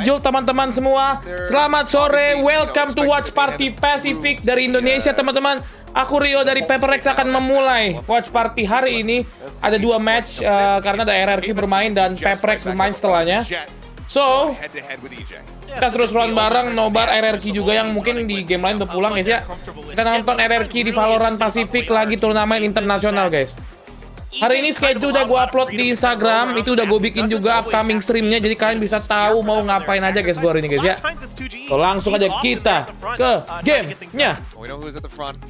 schedule teman-teman semua. Selamat sore, welcome to Watch Party Pacific dari Indonesia teman-teman. Aku Rio dari Paperrex akan memulai Watch Party hari ini. Ada 2 match karena ada RRQ bermain dan Paperrex bermain setelahnya. So, kita terus run bareng, nobar RRQ juga yang mungkin di game lain udah pulang guys ya. Kita nonton RRQ di Valorant Pacific lagi turnamen internasional guys. Hari ini schedule udah gue upload di Instagram, itu udah gue bikin juga upcoming streamnya, jadi kalian bisa tahu mau ngapain aja guys gue hari ini guys ya. So langsung aja kita ke gamenya.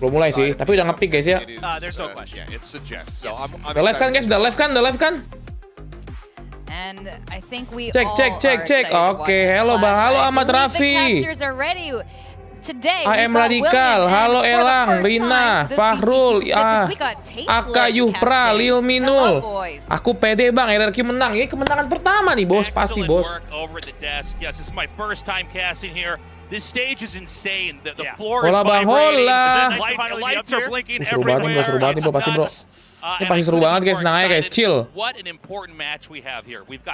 Belum mulai sih, tapi udah ngepick guys ya. Udah live kan guys, udah live kan? Cek. Oke, halo Bang, halo Ahmad Raffi. AM Radikal, halo Elang, Rina, Fahrul, Aka Yuhpra, Lil Minul. Aku pede bang, RRQ menang. Ini kemenangan pertama nih bos, pasti bos. Hola bang, hola. Seru banget nih bro, pasti bro. Ini pasti seru banget guys, tenang aja guys, chill.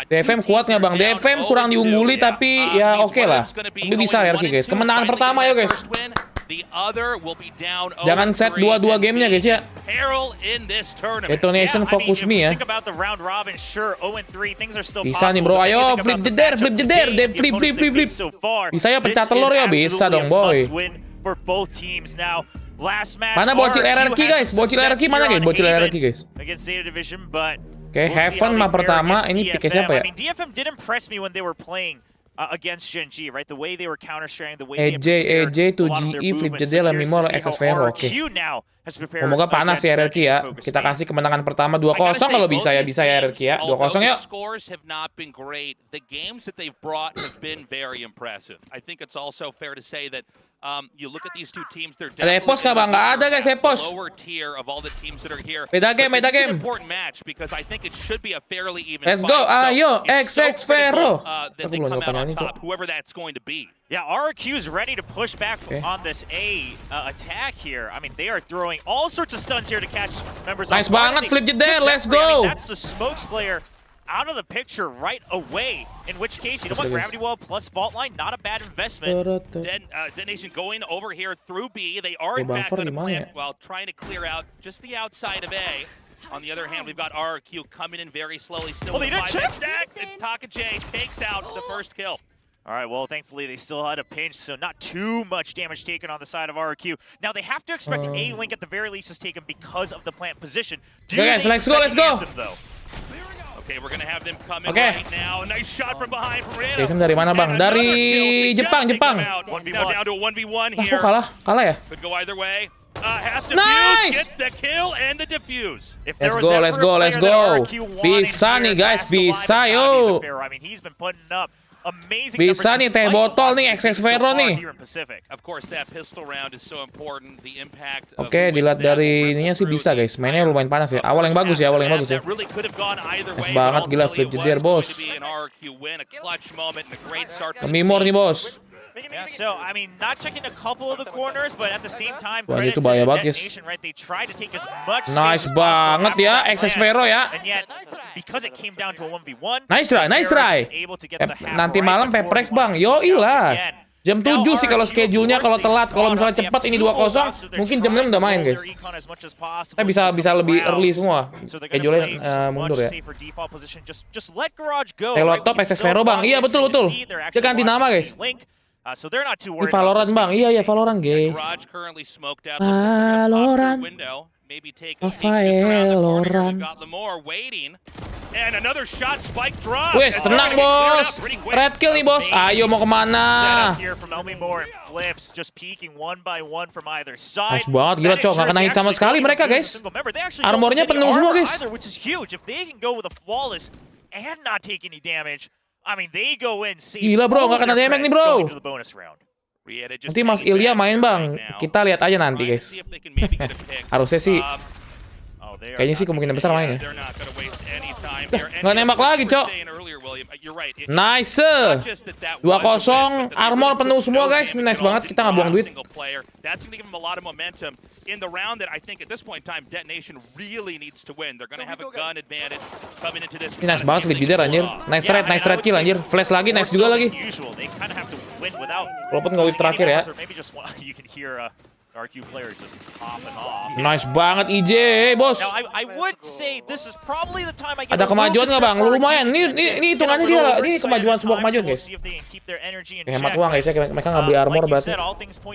DFM kuat nggak bang? DFM kurang diungguli tapi ya oke lah. Tapi bisa RRQ guys, kemenangan pertama ya guys. Jangan set 2-2 gamenya guys ya. Detonation fokus me ya. Bisa nih bro, ayo flip jeder, flip. Bisa ya pecah telur ya, bisa dong boy. Mana bocil RRQ guys? Bocil RRQ mana guys? Bocil RRQ guys. Oke, Heaven mah pertama. Ini pick siapa ya? EJ to GE flip jeda Lemimor SS Vero. Oke. Semoga panas ya RRQ ya. Kita kasih kemenangan pertama 2-0 kalau bisa ya RRQ ya. 2-0 yuk. Ada Epos nggak bang? Nggak ada guys Epos. Beda game. Let's go, ayo XX Vero. Aku belum nyoba ini cok. Yeah, RRQ is ready to push back on this attack here. I mean, they are throwing all sorts of stunts here to catch members. Nice banget, flip jeder, let's go. That's the smokes player out of the picture right away. In which case, you know what? Gravity Well plus Fault Line, not a bad investment. Detonation going over here through B. They are in fact going to plant while trying to clear out just the outside of A. On the other hand, we've got RRQ coming in very slowly. Still with a 5-hit stack. Taka J takes out the first kill. All right, well, thankfully, they still had a pinch, so not too much damage taken on the side of RRQ. Now, they have to expect the A-Link at the very least is taken because of the plant position. Guys, let's go. Okay, we're gonna have them come in right now. Nice shot from behind from Reno. DFM dari mana bang? Dari Jepang. Now down to a 1v1 here. Kok kalah ya? Could go either way. Half Nice! gets the kill and the defuse. Let's go. Bisa nih guys, bisa yo. Bisa nih teh botol nih XX Vero nih. Oke, dilihat dari ininya sih bisa guys. Mainnya lumayan panas ya. Awal yang bagus ya. Nice banget gila flip jeder bos. Memimor nih bos. Yeah, so I mean, not checking a couple of the corners, but at the same time, wah, itu bahaya banget guys. Right? They tried to take as much nice banget ya, XX Vero ya. And yet, because it came down to a 1v1, nice try. Nanti malam Paperrex bang, yoi lah. Jam 7 sih kalau schedule-nya, kalau telat, kalau misalnya cepat ini 2-0, mungkin jam 6 udah main guys. Kita bisa lebih early semua. Schedule-nya mundur ya. Telotop XX Vero bang, iya betul. Dia ganti nama guys. Ini Valorant bang, iya Valorant guys. Valorant. Wes, tenang bos. Red kill nih bos. Ayo mau kemana? Nice banget, gila cok. Gak kena hit sama sekali mereka guys. Armornya penuh semua guys. Gila bro, gak kena damage nih bro. Nanti Mas Ilya main bang. Kita lihat aja nanti guys. Harusnya sih Kayaknya sih kemungkinan besar main ya. Nggak nembak lagi, Cok. Nice. 2-0. Armor penuh semua, guys. Ini nice banget. Kita nggak buang duit. Ini nice banget sleep leader, anjir. Nice trade kill, anjir. Flash lagi, nice juga lagi. Walaupun nggak whip terakhir ya. RRQ players just popping off. Nice banget IJ, bos. Now, I would say this is probably the time I get Ada kemajuan nggak bang? Lumayan. Ini hitungannya dia. Ini kemajuan, sebuah kemajuan guys. Hemat uang guys ya. Mereka nggak beli armor berarti.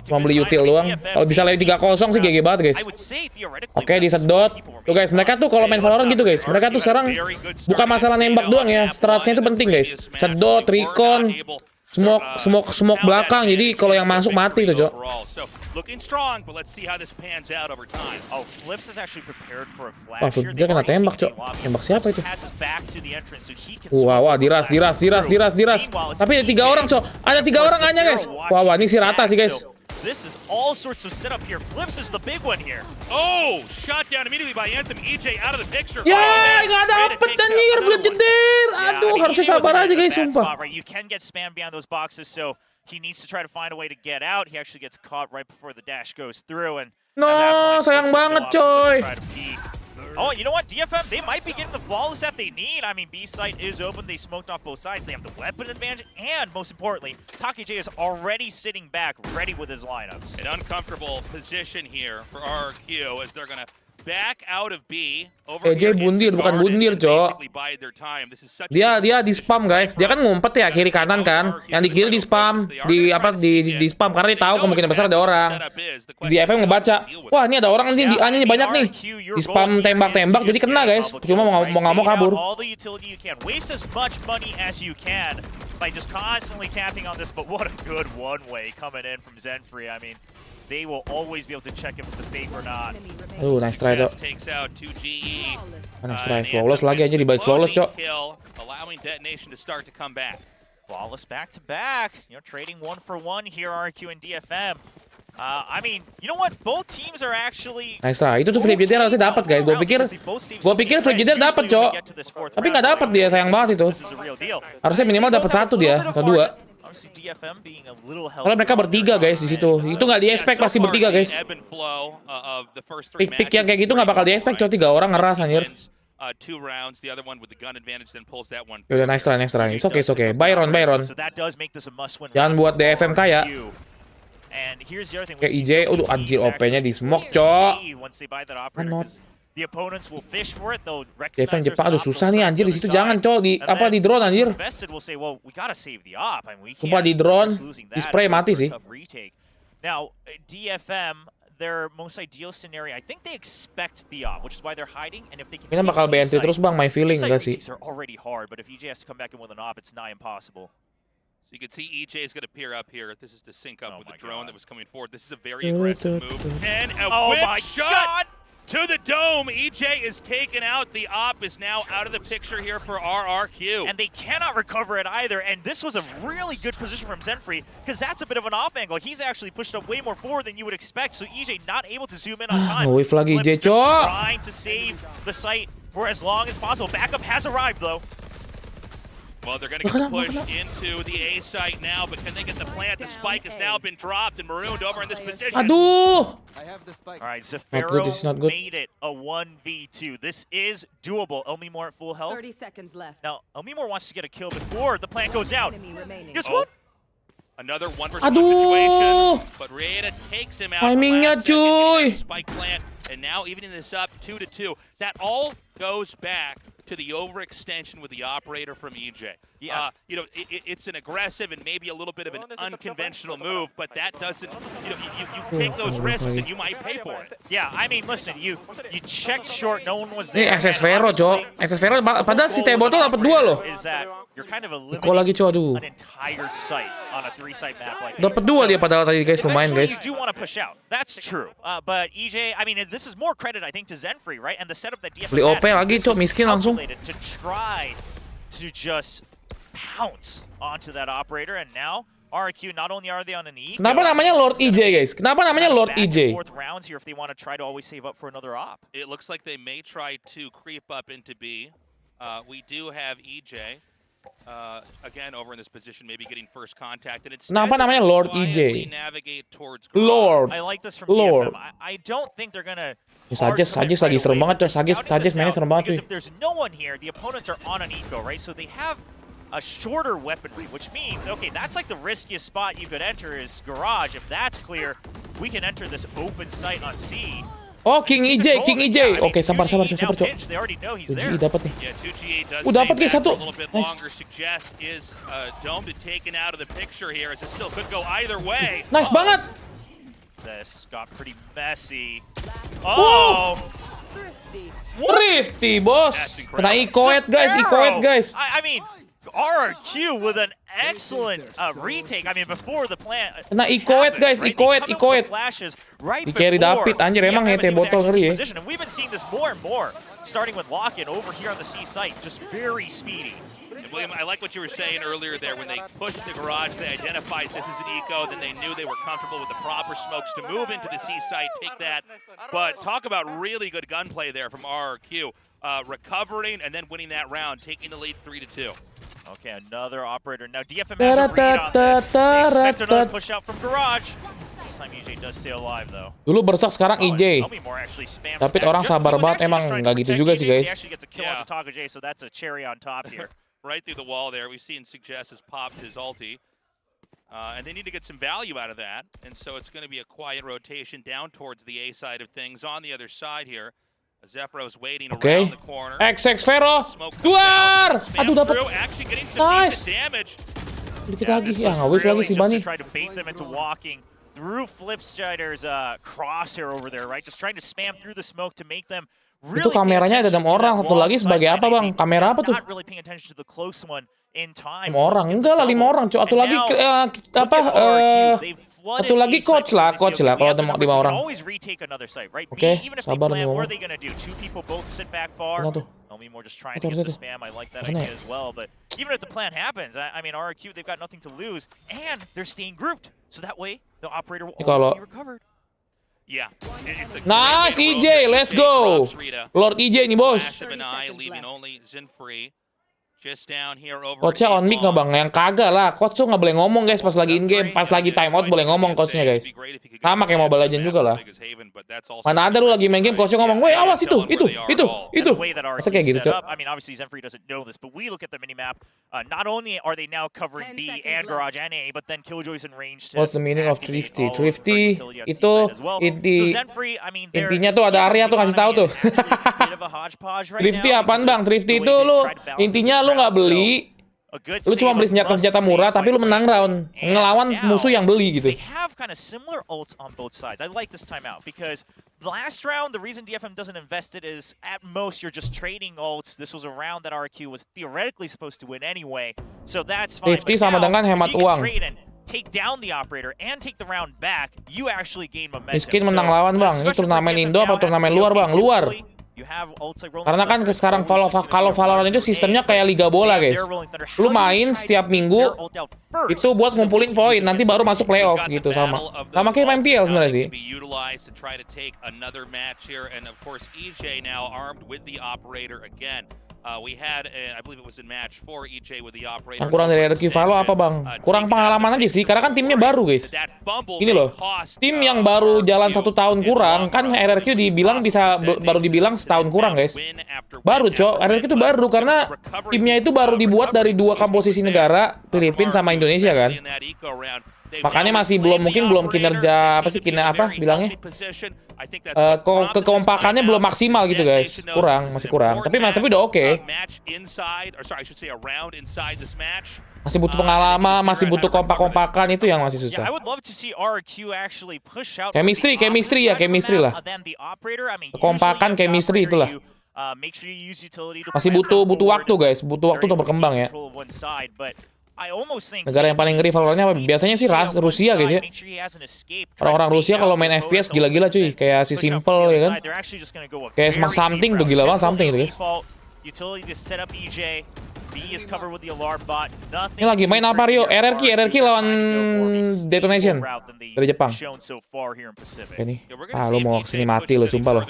Cuma beli util doang. Kalau bisa lagi 3-0 sih GG banget guys. Oke, di sedot. Tuh guys, mereka tuh kalau main Valorant gitu guys. Mereka tuh sekarang bukan masalah nembak doang ya. Stratnya itu penting guys. Sedot, recon, smoke belakang. Jadi kalau yang masuk mati tuh, Cok. Looking strong, but let's see how this pans out over time. Oh, Flips is actually prepared for a flash. Wah, dia kena tembak, Cok. Tembak siapa itu? Wah, diras. Tapi ada 3 orang, Cok. Ada 3 orang hanya, guys. Wah, ini sih rata sih, guys. This is all sorts of setup here. Flips is the big one here. Oh, shot down immediately by Anthem. EJ out of the picture. Ya, nggak dapet anjir, flip jeder. Aduh, harusnya sabar aja, guys, sumpah. You can get spammed behind those boxes, so he needs to try to find a way to get out. He actually gets caught right before the dash goes through, and no, sayang banget, coy. Oh, you know what? DFM, they might be getting the flawless that they need. I mean, B site is open. They smoked off both sides. They have the weapon advantage, and most importantly, TAKJ is already sitting back, ready with his lineups. An uncomfortable position here for RRQ as they're gonna back out of B. Dia bundir, bukan bundir, Cok. Dia di spam, guys. Dia kan ngumpet ya kiri kanan kan. Yang di kiri di spam, di spam karena dia tahu kemungkinan besar ada orang. Di DFM ngebaca, wah ini ada orang nih di A-nya banyak nih. Di spam tembak-tembak jadi kena, guys. Cuma mau nggak mau kabur. By just constantly tapping on this, but what a good one-way coming in from Zenfree. I mean, they will always be able to check if it's a fake or not. Nice try, Dok. Nice try. Flawless lagi aja di balik flawless, Cok. Flawless back-to-back. You know, trading 1-for-1 here, RRQ and DFM. I mean, you know what? Both teams are actually. Nice try. Itu tuh flip jeter harusnya dapat, guys. Gue pikir flip jeter dapat, Cok. Tapi nggak dapat dia, sayang banget itu. Harusnya minimal dapat 1 dia atau 2. Kalau mereka bertiga, guys, di situ. Itu nggak di-expect pasti bertiga, guys. Pick yang kayak gitu nggak bakal di-expect, Cok. 3 orang ngeras anjir. Yaudah, nice try. It's okay. Byron. Jangan buat DFM kaya. Kayak IJ, anjir OP-nya di smoke, Cok. DFM Jepang, aduh susah nih anjir di situ, jangan, Cok. Di drone anjir. Sumpah di drone, di spray mati sih. Now, DFM, their most ideal scenario, I think they expect the op, which is why they're hiding. And if they can, kita bakal BNT terus, Bang, my feeling enggak sih? Are already hard, but if EJ has to come back in with an op, it's nigh impossible. So you can see EJ is going to peer up here. This is to sync up with the drone that was coming forward. This is a very aggressive move. And a whip shot to the dome. EJ is taken out. The op is now out of the picture here for RRQ. And they cannot recover it either. And this was a really good position from Zenfree, because that's a bit of an off angle. He's actually pushed up way more forward than you would expect. So EJ not able to zoom in on time. Wave lagi EJ, Cok. Trying to save the site for as long as possible. Backup has arrived though. Well, they're going to get pushed into the A site now, but can they get the plant? The spike has now been dropped and marooned over in this position. Aduh! Alright, Zafiro made it a 1v2. This is doable. Elmimore at full health. 30 seconds left. Now, Elmimore wants to get a kill before the plant goes out. Guess what? Another 1v1 situation, but Reda takes him out. Timingnya, cuy. Spike plant, and now evening this up 2-2. That all goes back to the overextension with the operator from EJ. Yeah. You know, it's an aggressive and maybe a little bit of an unconventional move, but that doesn't, you know, you take those risks and you might pay for it. Yeah, I mean, listen, you checked short, no one was there. Ini SS Vero, Cok. SS Vero, padahal si Tebo tuh dapat 2 loh. Is that you're kind of Iko lagi, Cok, aduh. an entire site on a 3-site map like Dapat 2 dia padahal tadi, guys, lumayan, guys. You do want to push out. That's true. But EJ, I mean, this is more credit, I think, to Zenfree, right? And the setup that DFM beli OP lagi, Cok, miskin langsung. To try to just pounce onto that operator, and now RRQ, not only are they on an eco, Kenapa namanya Lord EJ, guys? Kenapa namanya Lord EJ? Fourth rounds here if they want to try to always save up for another op. It looks like they may try to creep up into B. We do have EJ. Again, over in this position, maybe getting first contact. And it's Kenapa namanya Lord EJ? Lord. I like this from Lord. DFM. I don't think they're gonna. Sajes lagi serem banget, coy. Sajes mainnya serem banget, cuy. If there's no one here, the opponents are on an eco, right? So they have a shorter weaponry, which means, okay, that's like the riskiest spot you could enter is garage. If that's clear, we can enter this open site on C. Oh, King EJ. Oke, sabar, cok. Ryuji dapat nih. Dapat guys satu. Nice. Nice banget. This got pretty messy. Oh! Thrifty, bos. Kena ecoed, guys. I mean, RRQ with an excellent retake. I mean, before the plan. Kena ecoed, guys. Ecoed. Di carry David, anjir emang hete botol ngeri ya. And we've been seeing this more and more, starting with Lock-in over here on the C site, just very speedy. William, I like what you were saying earlier there. When they pushed the garage, they identified this as an eco, then they knew they were comfortable with the proper smokes to move into the C site, take that. But talk about really good gunplay there from RRQ. Recovering and then winning that round, taking the lead 3-2. Okay, another operator. Now DFM has a read on this. They expect another push out from garage. This time EJ does stay alive though. Dulu bersak, sekarang EJ. Tapi orang sabar banget emang, nggak gitu juga sih guys. He actually gets a kill onto THOR, so that's a cherry on top here. Right through the wall there. We've seen Suggest has popped his ulti. And they need to get some value out of that. And so it's going to be a quiet rotation down towards the A side of things. On the other side here, Zephyro's waiting around the corner. XX Vero. Keluar. Aduh, dapat. Nice. Dikit lagi sih, nge-wave lagi si Bani. Through Flipstrider's crosshair over there, right? Just trying to spam through the smoke to make them really. Itu kameranya ada 6 orang, satu lagi sebagai apa bang? Kamera apa tuh? 6 orang, enggak lah 5 orang, cok. Satu lagi satu lagi coach lah kalau ada 5 orang. Oke, sabar nih ngomong. Mana tuh? Even if the plan happens, I mean RRQ, they've got nothing to lose, and they're staying grouped, so that way the operator will always be recovered. Yeah. Nice EJ, let's go. Lord EJ nih bos. Coachnya on mic nggak bang? Yang kagak lah. Coach tuh nggak boleh ngomong guys pas lagi in game, pas lagi timeout boleh ngomong coachnya guys. Sama kayak Mobile Legends juga lah. Mana ada lu lagi main game coachnya ngomong, woi awas itu. Masa kayak gitu cok? I mean obviously Zenfree doesn't know this, but we look at the minimap. Not only are they now covering B and Garage and A, but then Killjoy's in range. What's the meaning of Thrifty? Thrifty itu intinya tuh ada area tuh ngasih tahu tuh. Thrifty apaan bang? Thrifty itu lu intinya lu nggak beli, lu cuma beli senjata murah tapi lu menang round ngelawan musuh yang beli gitu. They have kind of similar ults on both sides. I like this timeout because last round the reason DFM doesn't invest it is at most you're just trading ults. This was a round that RRQ was theoretically supposed to win anyway, so that's fine. 50 sama dengan hemat uang. Take down the operator and take the round back. You actually gain momentum. Miskin menang lawan bang. Ini turnamen Indo apa turnamen luar bang? Luar. Karena kan sekarang kalau Valorant itu sistemnya kayak liga bola guys. Lu main setiap minggu itu buat ngumpulin poin, nanti baru masuk playoff gitu sama kayak main PL sebenarnya sih. Yang kurang dari RRQ Valo apa bang? Kurang pengalaman aja sih, karena kan timnya baru guys. Ini loh, tim yang baru jalan 1 tahun kurang, kan RRQ dibilang baru dibilang setahun kurang guys. Baru cok, RRQ itu baru karena timnya itu baru dibuat dari 2 komposisi negara, Filipina sama Indonesia kan. Makanya masih belum kinerja bilangnya kekompakannya belum maksimal gitu guys, masih kurang. Tapi udah oke. Masih butuh pengalaman, masih butuh kompak-kompakan, itu yang masih susah. Chemistry lah. Kekompakan, chemistry itulah. Masih butuh waktu guys, butuh waktu untuk berkembang ya. Negara yang paling ngeri Valorantnya apa? Biasanya sih Rusia guys ya. Orang-orang Rusia kalau main FPS gila-gila cuy. Kayak si Simple ya kan. Kayak Something tuh gila banget Something itu guys. B is covered with the alarm bot. Ini lagi main apa Rio? RRQ lawan Detonation dari Jepang. Ini, lu mau kesini mati lo, sumpah lo.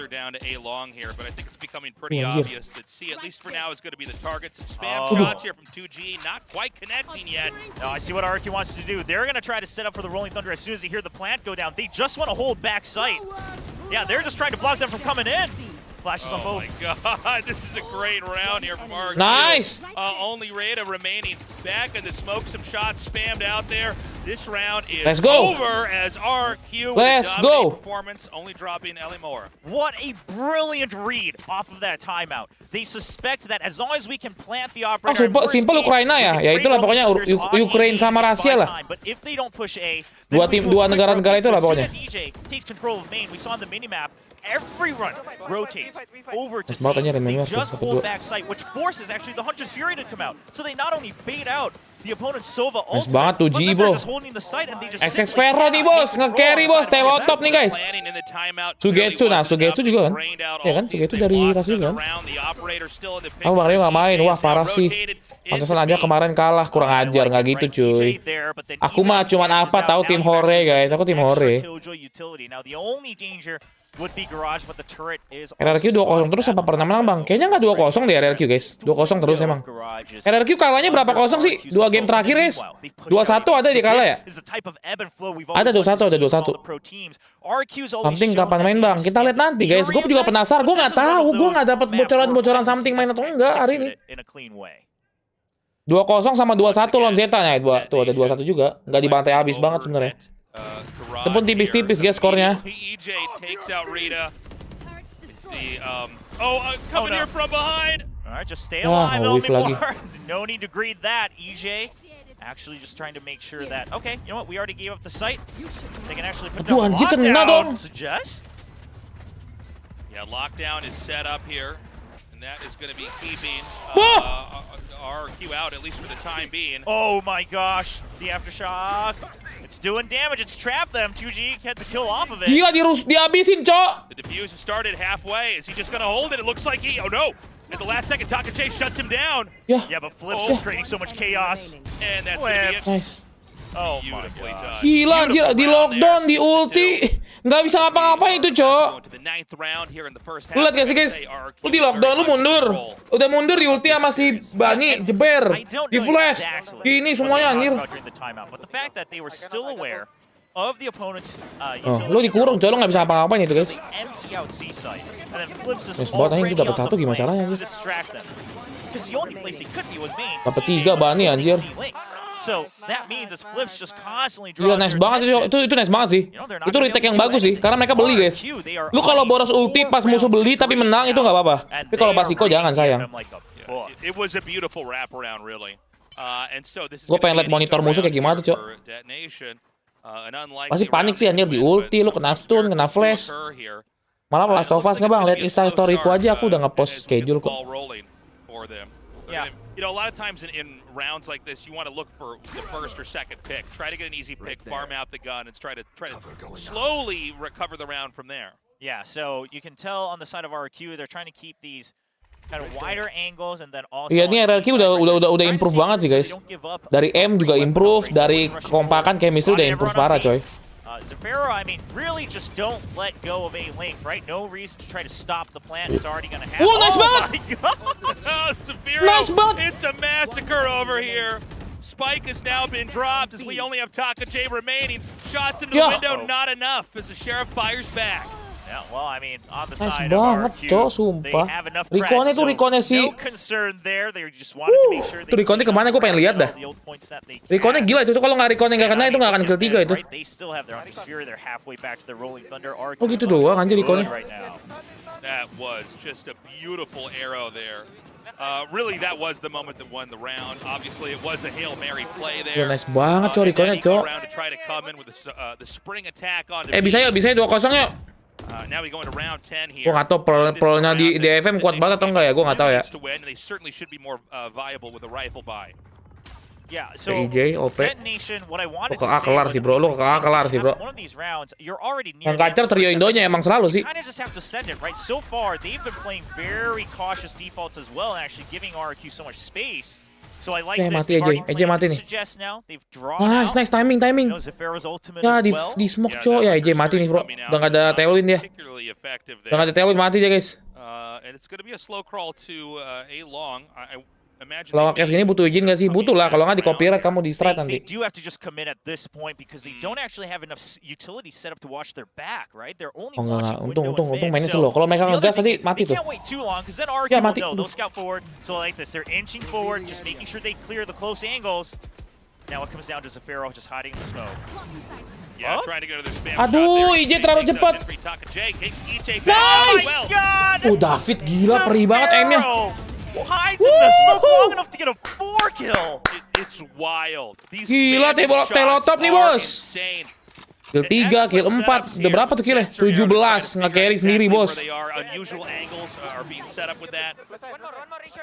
I see what RRQ wants to do. They're gonna try to set up for the Rolling Thunder as soon as they hear the plant go down. They just want to hold back sight. Yeah, they're just trying to block them from coming in. Flashes on both. Oh my god, this is a great round here from RRQ. Nice! Only Rada remaining back in the smoke, some shots spammed out there. This round is Let's go. over as RRQ Let's with a go. performance, only dropping Ellie Moore. What a brilliant read off of that timeout. They suspect that as long as we can plant the operator. Simpel Ukraina ya. Ya itulah pokoknya Ukraine sama Rusia lah. But if they don't push A, Dua negara-negara itu lah pokoknya. EJ takes control of main. We saw on the minimap. Everyone rotates over to C. They They just hold back sight, which forces actually the Hunter's Fury to come out. So they not only bait out the opponent's Sova ultimate, banget tuh, but G, then bro. they're just holding the sight and they just XX simply Ferro nih cannot bos, take nge-carry control bos, tail top nih guys. Sugetsu, nah Sugetsu juga kan? Ya kan, Sugetsu dari Rasul kan? Oh Bang Rio gak main, wah parah sih. Pantesan aja kemarin kalah, kurang ajar, gak gitu cuy. Aku mah cuman apa tahu tim Hore guys, aku tim Hore. RRQ 2-0 terus apa pernah menang bang? Kayaknya nggak 2-0 deh RRQ guys. 2-0 terus emang. RRQ kalahnya berapa kosong sih? 2 game terakhir guys. 2-1 ada di kalah ya? Ada 2-1, ada 2-1. Something kapan main bang? Kita lihat nanti guys. Gue juga penasaran. Gue nggak tahu. Gue nggak dapat bocoran-bocoran something main atau enggak hari ini. 2-0 sama 2-1 lawan Zeta nya. Tuh ada 2-1 juga. Nggak dibantai habis banget sebenarnya. Itu pun tipis-tipis guys skornya. Coming here from behind. Alright, just stay alive, Wifi lagi. No need to greed that, EJ. Actually just trying to make sure that, okay, you know what, we already gave up the site. They can actually put down anjir kena dong. Suggest? Yeah, lockdown is set up here. And that is going to be keeping RRQ out, at least for the time being. Oh my gosh, the aftershock. It's doing damage, it's trapped them. 2G gets a kill off of it. Gila dihabisin, cok. The diffuser started halfway. Is he just going to hold it? It looks like oh no. At the last second, Takache shuts him down. Yeah, but Flips is creating so much chaos. And that's Flips. Nice. Oh my god. Gila anjir, di lockdown, di ulti. Nggak bisa ngapa-ngapain itu, cok. Lu liat gak sih guys? Lu di lockdown, lu mundur. Udah mundur di ulti sama si Bani, jeber. Di flash. Ini semuanya anjir. Lu dikurung, cok. Lu nggak bisa ngapa-ngapain itu guys. Nice banget, anjir. Itu dapet 1 gimana caranya anjir. Dapet 3 Bani anjir. So that means as Flips just constantly Gila nice banget itu nice banget sih. Itu retake yang bagus sih karena mereka beli guys. Lu kalau boros ulti pas musuh beli tapi menang itu nggak apa-apa. Tapi kalau pas Iko jangan sayang. It was a beautiful wraparound really. Gue pengen liat monitor musuh kayak gimana tuh, Cok. Pasti panik sih anjir di ulti, lu kena stun, kena flash. Malah Last of Us nggak bang, liat Instastoryku aja aku udah ngepost schedule kok. Yeah. You know, a lot of times in rounds like this, you want to look for the first or second pick. Try to get an easy pick, farm out the gun, and try to slowly recover the round from there. Yeah, so you can tell on the side of RRQ, they're trying to keep these kind of wider angles and then also. Iya, ini RRQ udah improve banget sih guys. Dari M juga improve, dari kekompakan chemistry udah improve parah coy. Zafiro, I mean, really just don't let go of a link, right? No reason to try to stop the plant. It's already going to happen. Oh, nice banget! Zafiro, nice banget! It's a massacre over here. Spike has now been dropped as we only have Takache remaining. Shots into the window, not enough as the Sheriff fires back. Yeah, well, I mean, on the nice side banget, of RRQ, cok, sumpah. Rikonnya tuh Rikonnya si. No concern there. They just wanted to make sure. Tuh Rikonnya kemana? Gue pengen lihat dah. Rikonnya gila itu. Kalau nggak Rikonnya nggak kena itu nggak akan kill 3 itu. Oh gitu doang anjir Rikonnya. That was just a beautiful arrow there. Really, that was the moment that won the round. Obviously, it was a Hail Mary play there. Nice banget, cok, Rikonnya, cok. Bisa ya 2-0 yuk. Now we go into round 10 here. Gue nggak tahu pearl-nya di DFM kuat banget atau enggak ya, gue nggak tahu ya. They certainly should be more viable with a rifle buy. Yeah, so EJ, OP. Lo ke A kelar sih bro, lo ke A kelar sih bro. Yang kacau trio Indonya emang selalu sih. Kind of just have to send it, right? So far, they've been playing very cautious defaults as well, and actually giving RRQ so much space. So I like this. Mati AJ mati nih. Nice timing. Ya di smoke cok ya AJ mati nih bro. Udah nggak ada tailwind dia. Udah nggak ada tailwind mati dia guys. And it's going to be a slow crawl to A long. I imagine kalau kayak gini butuh izin nggak sih? Butuh lah. Kalau nggak di copyright kamu di strike nanti. They do have to just commit at this point because they don't actually have enough utility set up to watch their back, right? They're only watching window untung and mainnya mid. slow. Kalau mereka ngegas nanti mati tuh. They can't wait too long because then RRQ will know. They'll scout forward. So like this, they're inching forward, just making sure they clear the close angles. Now it comes down to Zafiro just hiding in the smoke. Yeah, trying to go to their spam. Aduh, IJ terlalu cepat. Nice! David gila perih banget aimnya. Hides in the smoke long enough to get a 4 kill. It's wild. Gila telotop nih bos. Kill 3, kill 4. Udah berapa tuh killnya? 17. Nge-carry sendiri bos.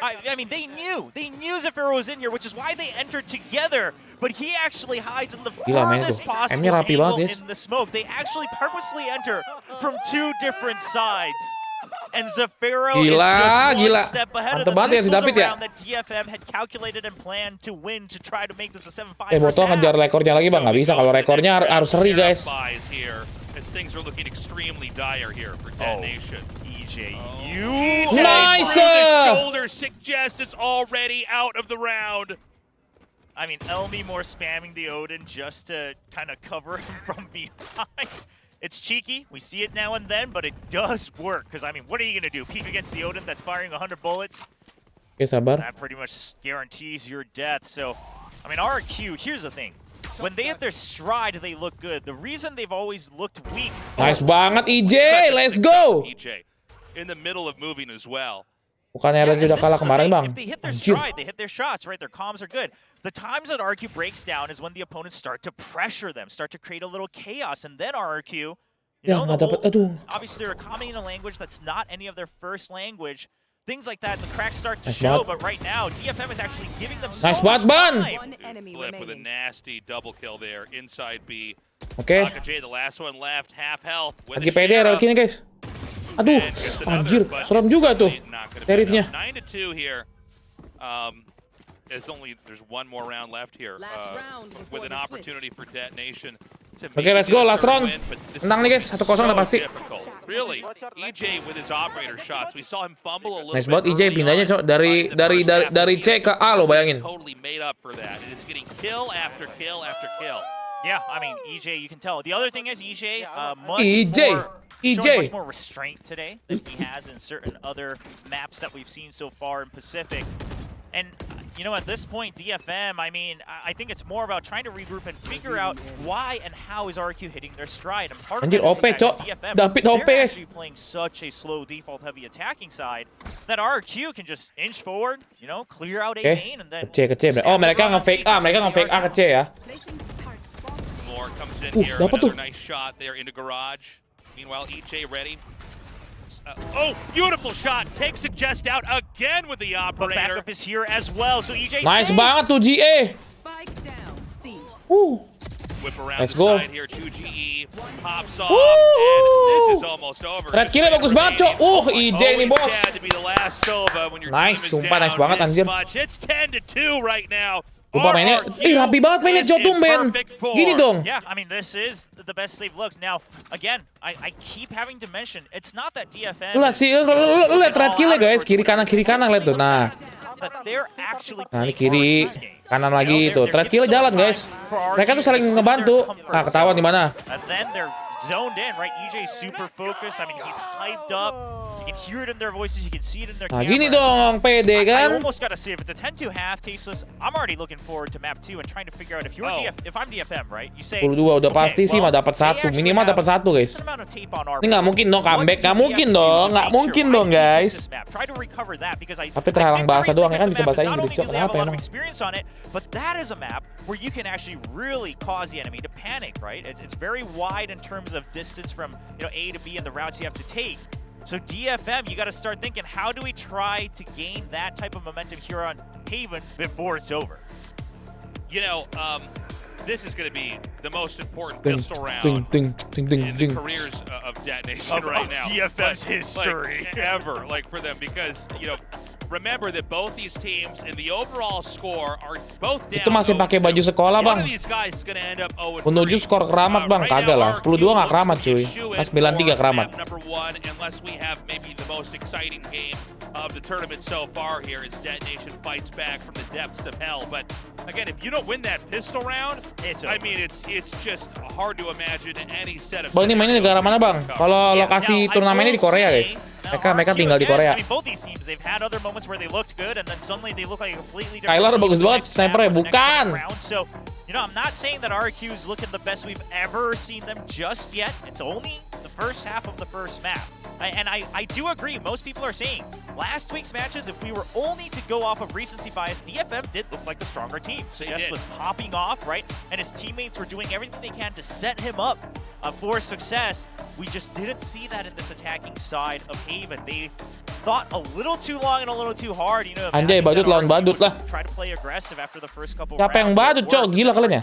I mean, they knew Zafiro was in here, which is why they entered together. But he actually hides in the farthest possible angle in the smoke. They actually purposely enter from 2 different sides. And Zafiro is just one step ahead of the missiles around that DFM had calculated and planned to win to try to make this a 7-5 Botol ngejar rekornya lagi bang, nggak bisa kalau rekornya harus seri guys. Things are looking extremely dire here for Detonation. EJ, nice! Shoulder suggest is already out of the round. I mean, Elmi more spamming the Odin just to kind of cover him from behind. It's cheeky, we see it now and then, but it does work. Because, I mean, what are you going to do? Peek against the Odin that's firing 100 bullets? Okay, sabar. That pretty much guarantees your death. So, I mean, RRQ, here's the thing. When they hit their stride, they look good. The reason they've always looked weak... Nice banget, EJ! Let's go! EJ, in the middle of moving as well. Bukannya lagi udah kalah kemarin bang. If they hit their stride, they hit their shots, right? Their comms are good. The times that RRQ breaks down is when the opponents start to pressure them, start to create a little chaos, and then RRQ, obviously they're coming in a language that's not any of their first language. Things like that, the cracks start to show, but right now, DFM is actually giving them so much time. Flip with a nasty double kill there, inside B. Okay. the last one left, half health. Lagi pede RRQ nih guys. Aduh, anjir, serem juga tuh serifnya. 9-2 here. There's one more round left here with an opportunity for Detonation. Okay, let's go, last round. Menang nih guys, 1-0 udah pasti. Really, EJ with his operator shots. We saw him fumble a little nice banget EJ pindahnya cok dari C ke A lo bayangin. Totally made up for that. It is getting kill after kill after kill. Yeah, I mean EJ, you can tell. The other thing is EJ, much more restraint today than he has in certain other maps that we've seen so far in Pacific. And, you know, at this point, DFM, I mean, I think it's more about trying to regroup and figure out why and how is RRQ hitting their stride. And part of it is DFM, they're actually playing such a slow default-heavy attacking side that RRQ can just inch forward, you know, clear out A main, and then... ke C. Oh, mereka nge-fake A ke C ya. More comes in here, another nice shot there into garage. Meanwhile, EJ ready. Oh, beautiful shot. Takes Suggest out again with the operator. But backup is here as well, so EJ nice banget tuh GA. Whip around let's the go. side here, 2GE pops off, and this is almost over. Red kill bagus banget, cok. EJ nih, bos. Nice, sumpah nice banget anjir. It's 10-2 right now. Lupa mainnya, rapi banget mainnya cok tumben. Gini dong. Yeah, I mean this is the best save looks. Now, again, I keep having to mention, it's not that DFM. Lu lihat red kill-nya guys, kiri kanan lihat tuh. Nah, ini kiri, kanan lagi tuh. Red kill jalan guys. Mereka tuh saling ngebantu. Ah, ketahuan di mana? Zoned in, right? EJ super focused. I mean, he's hyped up. You can hear it in their voices. You can see it in their cameras. Nah, gini dong, pede kan? I almost gotta say, if it's a 10-2 half, tasteless, I'm already looking forward to map 2 and trying to figure out if I'm DFM, right? You say 22 udah pasti sih mah dapat 1, minimal dapat 1 guys. Ini nggak mungkin dong comeback, nggak mungkin dong guys. Tapi terhalang bahasa doang ya kan, bisa bahasa Inggris cok. Kenapa emang? But that is a map where you can actually really cause the enemy to panic, right? It's very wide in terms of distance from A to B and the routes you have to take. So DFM, you got to start thinking, how do we try to gain that type of momentum here on Haven before it's over? You know, this is going to be the most important pistol round in the careers of Detonation right now. DFM's history. Ever, for them, because, remember that both these teams in the overall score are both down. Itu masih pakai baju sekolah, Bang. Menuju skor keramat, Bang. Kagak lah. 10-2 nggak keramat, cuy. Pas 9-3 keramat. Unless we have maybe the most exciting game of the tournament so far here as Dead Nation fights back from the depths of hell. But again, if you don't win that pistol round, it's just hard to imagine any set of. Bang, ini mainnya negara mana, Bang? Kalau lokasi turnamennya di Korea, guys. Mereka tinggal di Korea. Kyler bagus banget snipernya, bukan. You know, I'm not saying that RRQ is looking the best we've ever seen them just yet. It's only the first half of the first map. And I do agree, most people are saying last week's matches, if we were only to go off of recency bias, DFM did look like the stronger team. Just was popping off, right? And his teammates were doing everything they can to set him up for success. We just didn't see that in this attacking side of Haven. They thought a little too long and a little too hard. You know, Anjay, badut lawan badut lah. Try to play aggressive after the first couple Siapa yang badut, Cok? Gila kalian ya?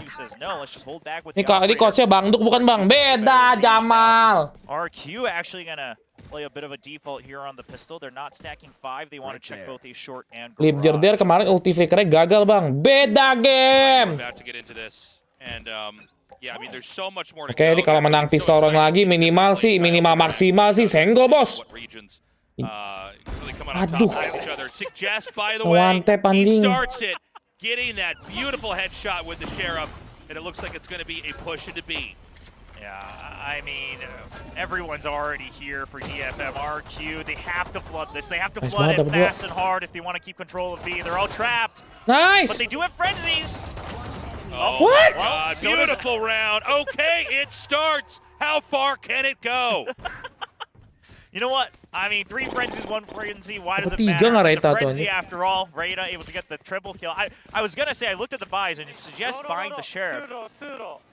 Ini coachnya Bang Duk bukan Bang. Beda, Jamal. RRQ actually gonna play a bit of a default here on the pistol. They're not stacking 5. They want to check both a short and Lip Jerder kemarin ulti flickernya gagal, Bang. Beda game. Oke, ini kalau menang pistoron lagi minimal maksimal sih senggol, Bos. Aduh. One tap anjing. Getting that beautiful headshot with the Sheriff, and it looks like it's going to be a push into B. Yeah, I mean, everyone's already here for DFM. RRQ, they have to flood this. They have to flood it fast and hard if they want to keep control of B. They're all trapped. Nice. But they do have frenzies. Oh, what? God, beautiful round. Okay, it starts. How far can it go? You know what? I mean, 3 frenzies, 1 frenzy. Why does it Tiga matter? nggak It's a Reta tuh, frenzy after all. Reta able to get the triple kill. I was gonna say I looked at the buys and it suggests buying the Sheriff.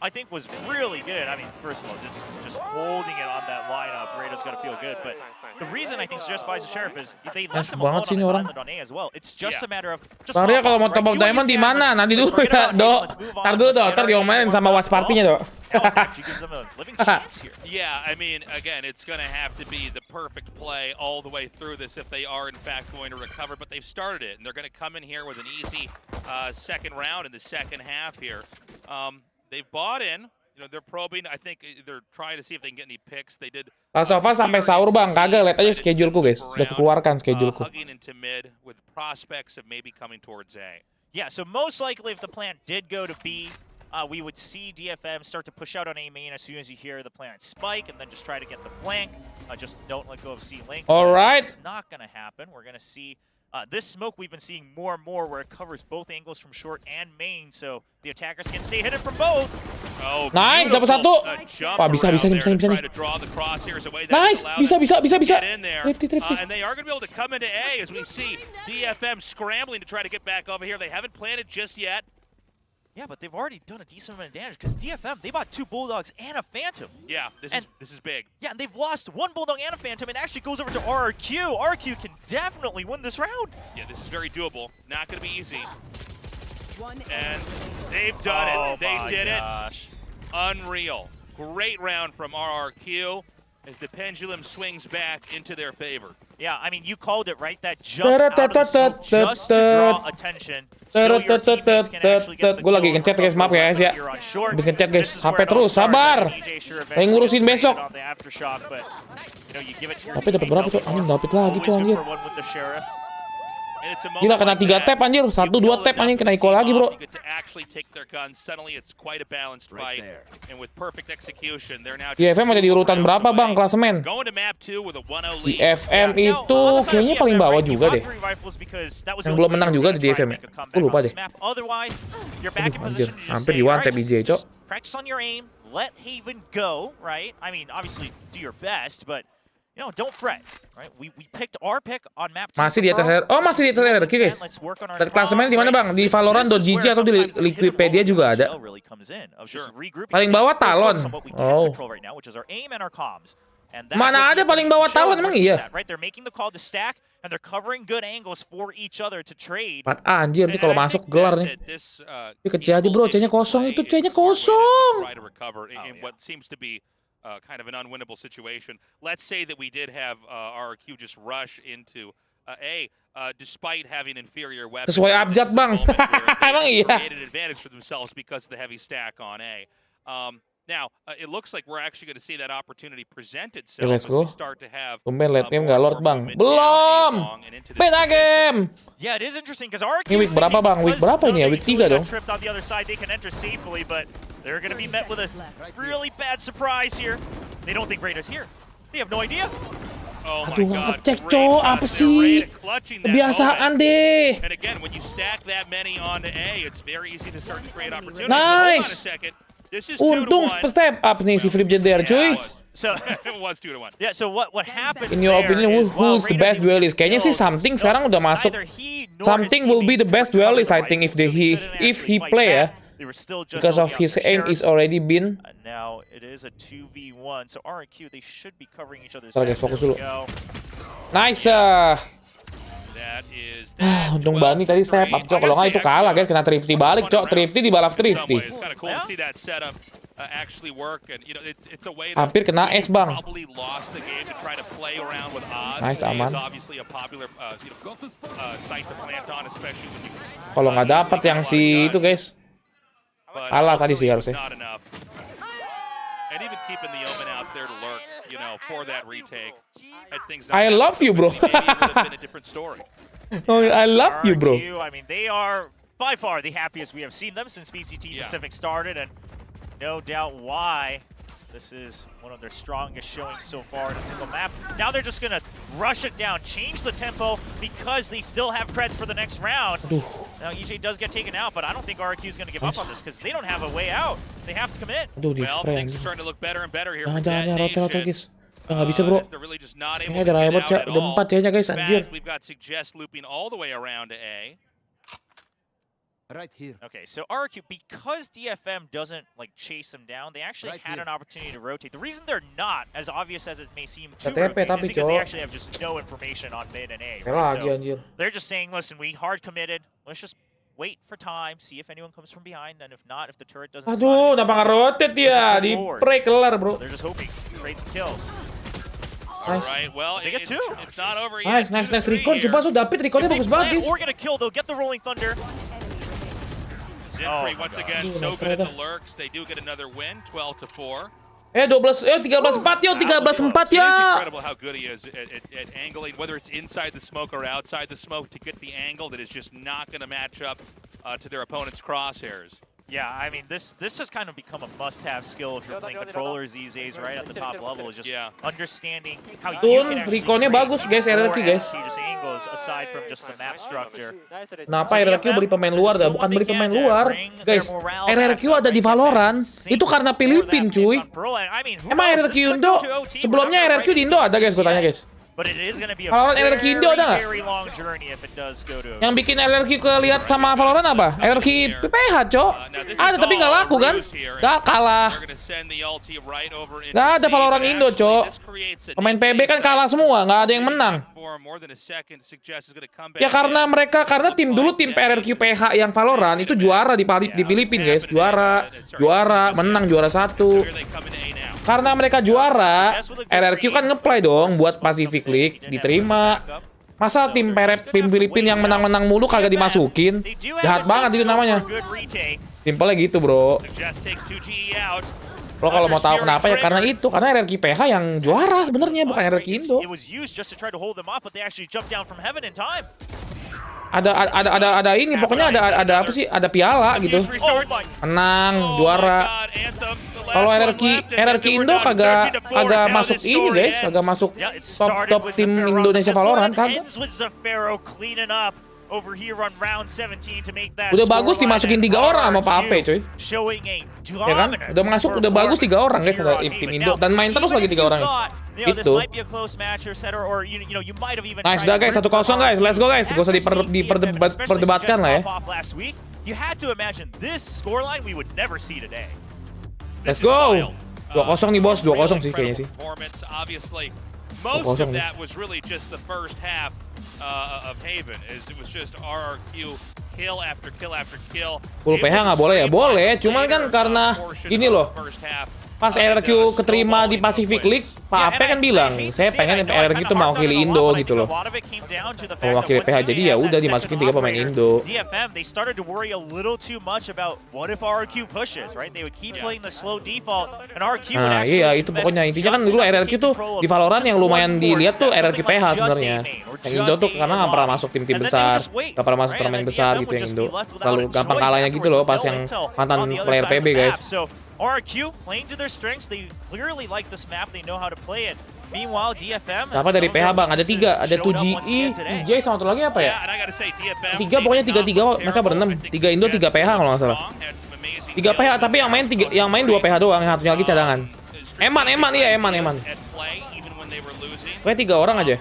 I think was really good. I mean, first of all, just holding it on that lineup, Reta's gonna feel good. But the reason I think suggests buys the Sheriff is they left him alone on his island on A as well. It's just a matter of just. Bang Ria kalau mau top of diamond di mana? Nanti dulu ya, Do. Tar dulu, Do. Ntar diomelin sama watch party-nya, Do. Yeah, I mean, again, it's going to have to be the perfect play all the way through this if they are, in fact, going to recover. But they've started it, and they're going to come in here with an easy second round in the second half here. They've bought in. You know, they're probing. I think they're trying to see if they can get any picks. They did. Last of Us sampai sahur, Bang. Kagak, lihat aja scheduleku, guys. Udah keluarkan scheduleku. Hugging into mid with prospects of maybe coming towards A. Yeah, so most likely if the plant did go to B, we would see DFM start to push out on A main as soon as you hear the plant spike, and then just try to get the flank. Just don't let go of C link. All right. It's not going to happen. We're going to see this smoke we've been seeing more and more, where it covers both angles from short and main, so the attackers can stay hidden from both. Oh, nice, dapat satu. Wah, bisa nih. Nice, bisa. Rifty. And they are going to be able to come into A as we see DFM scrambling to try to get back over here. They haven't planted just yet. Yeah, but they've already done a decent amount of damage because DFM, they bought 2 Bulldogs and a Phantom. Yeah, this is big. Yeah, and they've lost 1 Bulldog and a Phantom, and actually goes over to RRQ. RRQ can definitely win this round. Yeah, this is very doable. Not going to be easy. And they've done it. They did it. Unreal. Great round from RRQ as the pendulum swings back into their favor. Yeah, I mean, you called it, right? That jump out of the smoke just to draw attention. So your teammates can actually get the Gue lagi ngechat guys, maaf ya guys ya. Habis ngechat guys, HP terus, sabar. Yang ngurusin besok. Tapi dapat berapa tuh? Anjing dapat lagi tuh anjir. Gila kena 3 tap anjir, 1-2 tap anjing kena equal lagi bro. DFM ada di urutan berapa bang klasemen? DFM itu kayaknya paling bawah juga deh. Yang belum menang juga di DFM ya? Gue lupa deh. Aduh anjir, hampir di one tap IJ cok. Practice on your aim, let Haven go, right? I mean, obviously do your best, but you know, don't fret, right? We picked our pick on map 2. Masih di atas masih di atas RRQ guys. Dan klasemen di mana bang? Di Valorant.gg atau di Wikipedia juga ada. Paling bawah Talon. Oh. Mana ada paling bawah Talon emang iya? Anjir nih kalau masuk gelar nih. Ini kecil aja bro, C-nya kosong itu, C-nya kosong. Kind of an unwinnable situation. Let's say that we did have RRQ just rush into despite having inferior weapons. Sesuai abjad, Bang. Emang iya. Created an advantage for themselves because of the heavy stack on A. Now, it looks like we're actually going to see that opportunity present itself. Let's go. As we start to have Tumben late game nggak Lord, Bang. Belum. Beda game. Yeah, it is interesting because RRQ. Ini week berapa, Bang? Week berapa ini ya? Week 3 dong. Tripped on the other side, they can enter safely, but they're going to be met with a really bad surprise here. They don't think Raider's here. They have no idea. Oh my Aduh, nggak God, ngecek, great Cok. touch. Apa sih? They're clutching that Kebiasaan moment. deh. And again, when you stack that many onto A, it's very easy to start to create opportunities. Nice. Hold on a second. This is Untung 2-1. step up nih si Flip Jeder, cuy. So It was 2-1. yeah, so what happens? In your opinion, who's the best duelist? Kayaknya sih Something sekarang udah masuk. Something will be the best duelist, I think, if he play ya. Because of his aim is already been. Now it is a 2v1, so RRQ they should be covering each other's. Guys, fokus dulu. Go. Nice. That is Untung Bani tadi step up, Cok. Kalau nggak itu kalah, guys. Kena Thrifty balik, Cok. Thrifty di balap Thrifty. It's kind of cool to see that setup actually work, and you know it's a way that Hampir kena es, Bang. probably lost the game to try to play around with odds. Nice, A aman. is obviously a popular site to plant on, especially when you. Kalau nggak dapat yang si itu, guys. But Kalah tadi sih hopefully harusnya. not enough. And even keeping the Omen out there to lurk, you know, for that retake. Had things not I happened, love you, bro. maybe it would have been a different story. Oh, I love you, bro. RRQ, I mean, they are by far the happiest we have seen them since BCT Pacific started, and no doubt why. This is one of their strongest showings so far in a single map. Now they're just gonna rush it down, change the tempo because they still have creds for the next round. Now EJ does get taken out, but I don't think RRQ is gonna give up on this because they don't have a way out. They have to commit. Aduh, di Well, spray things anjing. are starting to look better and better here. Jangan, for rotate, Nation. guys. Nggak bisa, bro. As they're really just not able Kayaknya to ada get Nightbot, out Cok. at Udah all. 4 C-nya, guys. In Anjir. fact, we've got Suggest looping all the way around to A. Right here. Okay, so RRQ, because DFM doesn't like chase them down, they actually Right had here. an opportunity to rotate. The reason they're not as obvious as it may seem to TP rotate tapi, is because they Cok. actually have just no information on mid and A. Kayak Right? lagi, So anjir. they're just saying, listen, we hard committed. Let's just wait for time, see if anyone comes from behind, and if not, if the turret doesn't. Aduh, spawn, kenapa nggak rotate ya? Di spray kelar, bro. So they're just hoping to trade some kills. All Nice. right, well, They get two. it's not over yet. Nice. 2-3 Recon. here. Coba so David Reconnya If they bagus banget, plant guys. or get a kill, they'll get the rolling thunder. Zinfree Oh my once gosh. again Duh, so nice good at the ternyata. lurks. They do get another win, 12-4. 13-4 yo, 13-4 It is ya. incredible how good he is at angling, whether it's inside the smoke or outside the smoke, to get the angle that is just not going to match up to their opponent's crosshairs. Yeah, I mean, this has kind of become a must-have skill if you're playing controllers these days, right? At the top level is just understanding how you Tun, can actually Reconnya create bagus, guys, more RRQ, guys. advantageous angles aside from just the map structure. Kenapa RRQ beli pemain luar dah? Bukan beli pemain luar. Guys, RRQ ada di Valorant. Itu karena Filipin, cuy. Emang RRQ Indo? Sebelumnya RRQ di Indo ada, guys, gue tanya, guys. But it is going to be a Valorant RRQ Indo ada nggak? very long journey if it does go to. Yang bikin RRQ kelihat sama Valorant apa? RRQ PPH, Cok. Ada tapi nggak laku kan? Nggak kalah. Nggak ada Valorant Indo, Cok. Pemain PB kan kalah semua, nggak ada yang menang. Ya karena tim dulu tim RRQ PH yang Valorant itu juara di Filipina, guys. Juara, menang juara 1. Karena mereka juara, RRQ kan ngeplay dong buat Pacific League, diterima. Masa tim Filipina yang menang-menang mulu kagak dimasukin? Jahat banget itu namanya. Simpelnya gitu, bro. Lo kalau mau tahu kenapa ya karena itu, karena RRQ PH yang juara sebenarnya bukan RRQ Indo. Ada ini pokoknya ada apa sih? Ada piala gitu. Menang, juara. Kalau RRQ Indo kagak masuk ini, guys, kagak masuk top tim Indonesia Valorant kan. Udah bagus dimasukin 3 orang sama Pak Ape, cuy. Ya kan? Udah bagus 3 orang, guys, ada tim Indo dan main terus lagi 3 orang. Itu. Nice, udah guys, 1-0 guys. Let's go guys. Gak usah diperdebatkan lah ya. Let's go. 2-0 nih, bos. 2-0 sih kayaknya sih. Most of that was really just the first half of Haven, as it was just RRQ kill after kill after kill. Full PH nggak boleh ya? Boleh, cuman kan karena gini loh. Pas RRQ keterima di Pacific League, Pak Ape kan bilang, saya pengen RRQ itu mewakili Indo gitu loh. Mewakili PH, jadi ya udah dimasukin 3 pemain Indo. DFM, they started to worry a little too much about what if RRQ pushes, right? They would keep playing the slow default, and RRQ would actually. Iya, itu pokoknya intinya kan dulu RRQ tuh di Valorant yang lumayan dilihat tuh RRQ PH sebenarnya. Yang Indo tuh karena nggak pernah masuk tim-tim besar, nggak pernah masuk turnamen besar gitu yang Indo. Terlalu gampang kalahnya gitu loh pas yang mantan player PB guys. RRQ playing to their strengths, they clearly like this map, they know how to play it. Meanwhile, DFM. Apa dari PH bang? Ada 3, ada 2GE, DJ sama satu lagi apa ya? 3 pokoknya 3 mereka berenam. 3 Indo, 3 PH kalau nggak salah. 3 PH tapi yang main 2 PH doang, yang satunya lagi cadangan. Eman. Pokoknya 3 orang aja.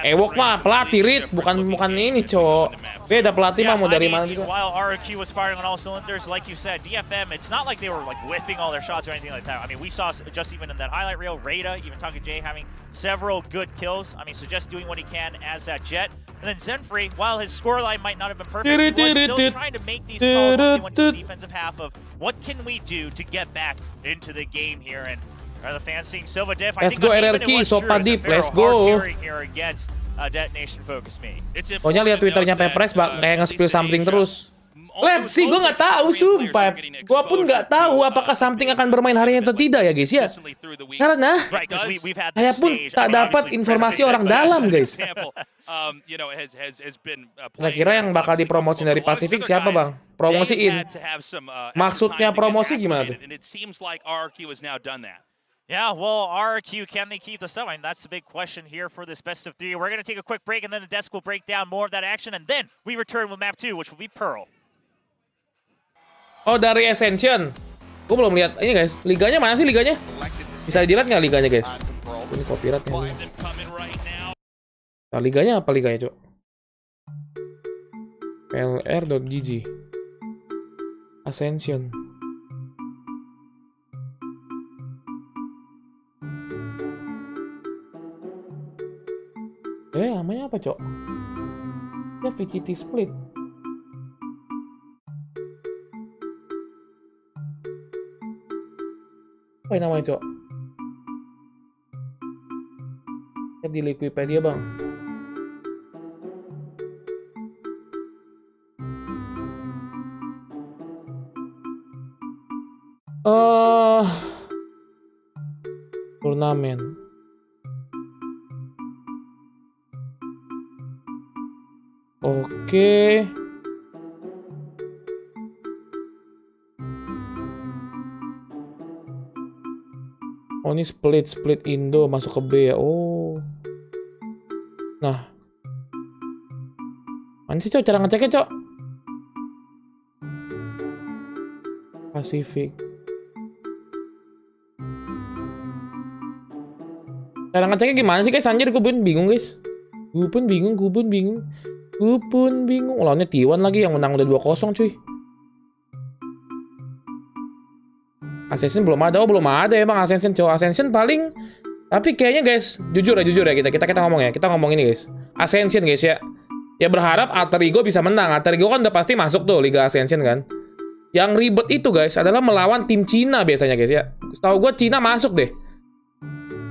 Ewok mah pelatih Rit, bukan ini cowok. Beda pelatih mah mau dari mana juga. While RRQ was firing on all cylinders, like you said, DFM, it's not like they were like whipping all their shots or anything like that. I mean, we saw just even in that highlight reel, Rada, even TAKA having several good kills. I mean, so just doing what he can as that Jet. And then Zenfree, while his scoreline might not have been perfect, he was still trying to make these calls once he went to the defensive half of what can we do to get back into the game here. And are the fans seeing Silva Diff? Let's go RRQ, Sopa Deep, let's go. Pokoknya lihat Twitternya Paperrex kayak nge-spill something terus. Let's see, gue nggak tahu sumpah. Gue pun nggak tahu apakah something akan bermain hari ini atau tidak ya guys ya. Karena saya pun tak dapat informasi orang dalam guys. Kira-kira yang bakal dipromosin dari Pacific siapa bang? Promosiin. Maksudnya promosi gimana tuh? Yeah, well, RRQ, can they keep this up? I mean, that's the big question here for this best of 3. We're going to take a quick break, and then the desk will break down more of that action, and then we return with map 2, which will be Pearl. Oh, dari Ascension. Gue belum lihat. Ini guys, liganya mana sih liganya? Bisa dilihat nggak liganya guys? Ini copyright nih. Nah, liganya apa liganya, Cok? plr.gg Ascension. Namanya apa, Cok? Ya VCT Split. Apa namanya, Cok? Ya di Wikipedia, Bang. Turnamen. Oke. Oh, ini split Indo masuk ke B ya. Oh. Nah. Mana sih, Cok? Cara ngeceknya, Cok? Pacific. Cara ngeceknya gimana sih, guys? Anjir, gue pun bingung, guys. Gue pun bingung. Lawannya T1 lagi yang menang udah 2-0, cuy. Ascension belum ada. Oh, belum ada emang Ascension, cowok. Ascension paling, tapi kayaknya guys, jujur ya kita ngomong ya. Kita ngomong ini, guys. Ascension, guys ya. Ya berharap Alter Ego bisa menang. Alter Ego kan udah pasti masuk tuh Liga Ascension kan. Yang ribet itu, guys, adalah melawan tim Cina biasanya, guys ya. Tahu gue Cina masuk deh.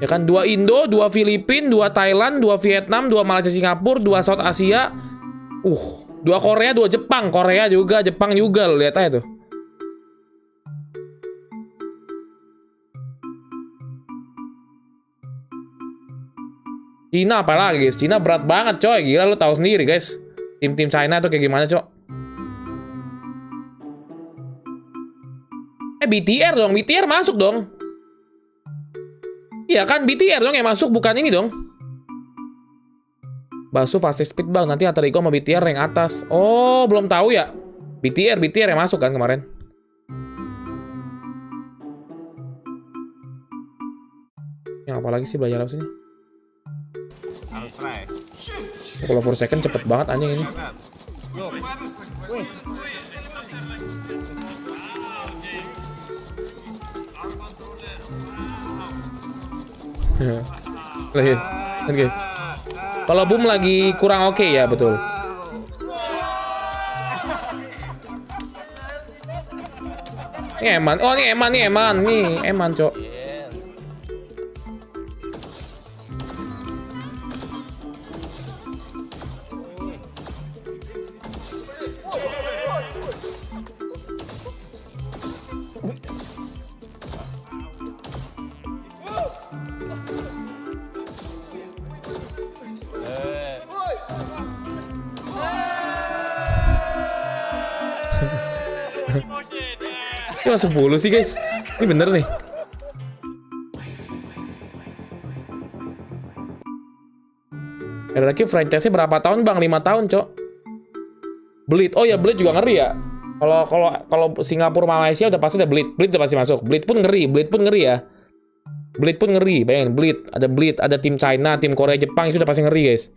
Ya kan, 2 Indo, 2 Filipina, 2 Thailand, 2 Vietnam, 2 Malaysia Singapura, 2 South Asia. 2 Korea, 2 Jepang. Korea juga, Jepang juga, lo lihat aja tuh. Cina apalagi, guys. Cina berat banget, coy. Gila, lu tahu sendiri, guys. Tim-tim China tuh kayak gimana, cok. BTR dong, BTR masuk dong. Iya kan, BTR dong yang masuk, bukan ini dong. Basu fastest speed bang, nanti Alter Ego sama BTR rank atas. Oh, belum tahu ya. BTR yang masuk kan kemarin. Yang apa lagi sih, belajar apa sih ini? Kalau 4 second cepet banget anjing ini. Guys. Kalau boom lagi kurang oke ya, betul. Ini Eman. Oh, ini Eman. Nih, Eman, Cok. Cuma 10 sih guys. Ini bener nih. RRQ franchise-nya berapa tahun bang? 5 tahun cok. Bleed. Oh ya Bleed juga ngeri ya. Kalau Singapura Malaysia udah pasti ada Bleed. Bleed udah pasti masuk. Bleed pun ngeri ya. Bleed pun ngeri. Bayangin Bleed, ada tim China, tim Korea, Jepang itu udah pasti ngeri guys.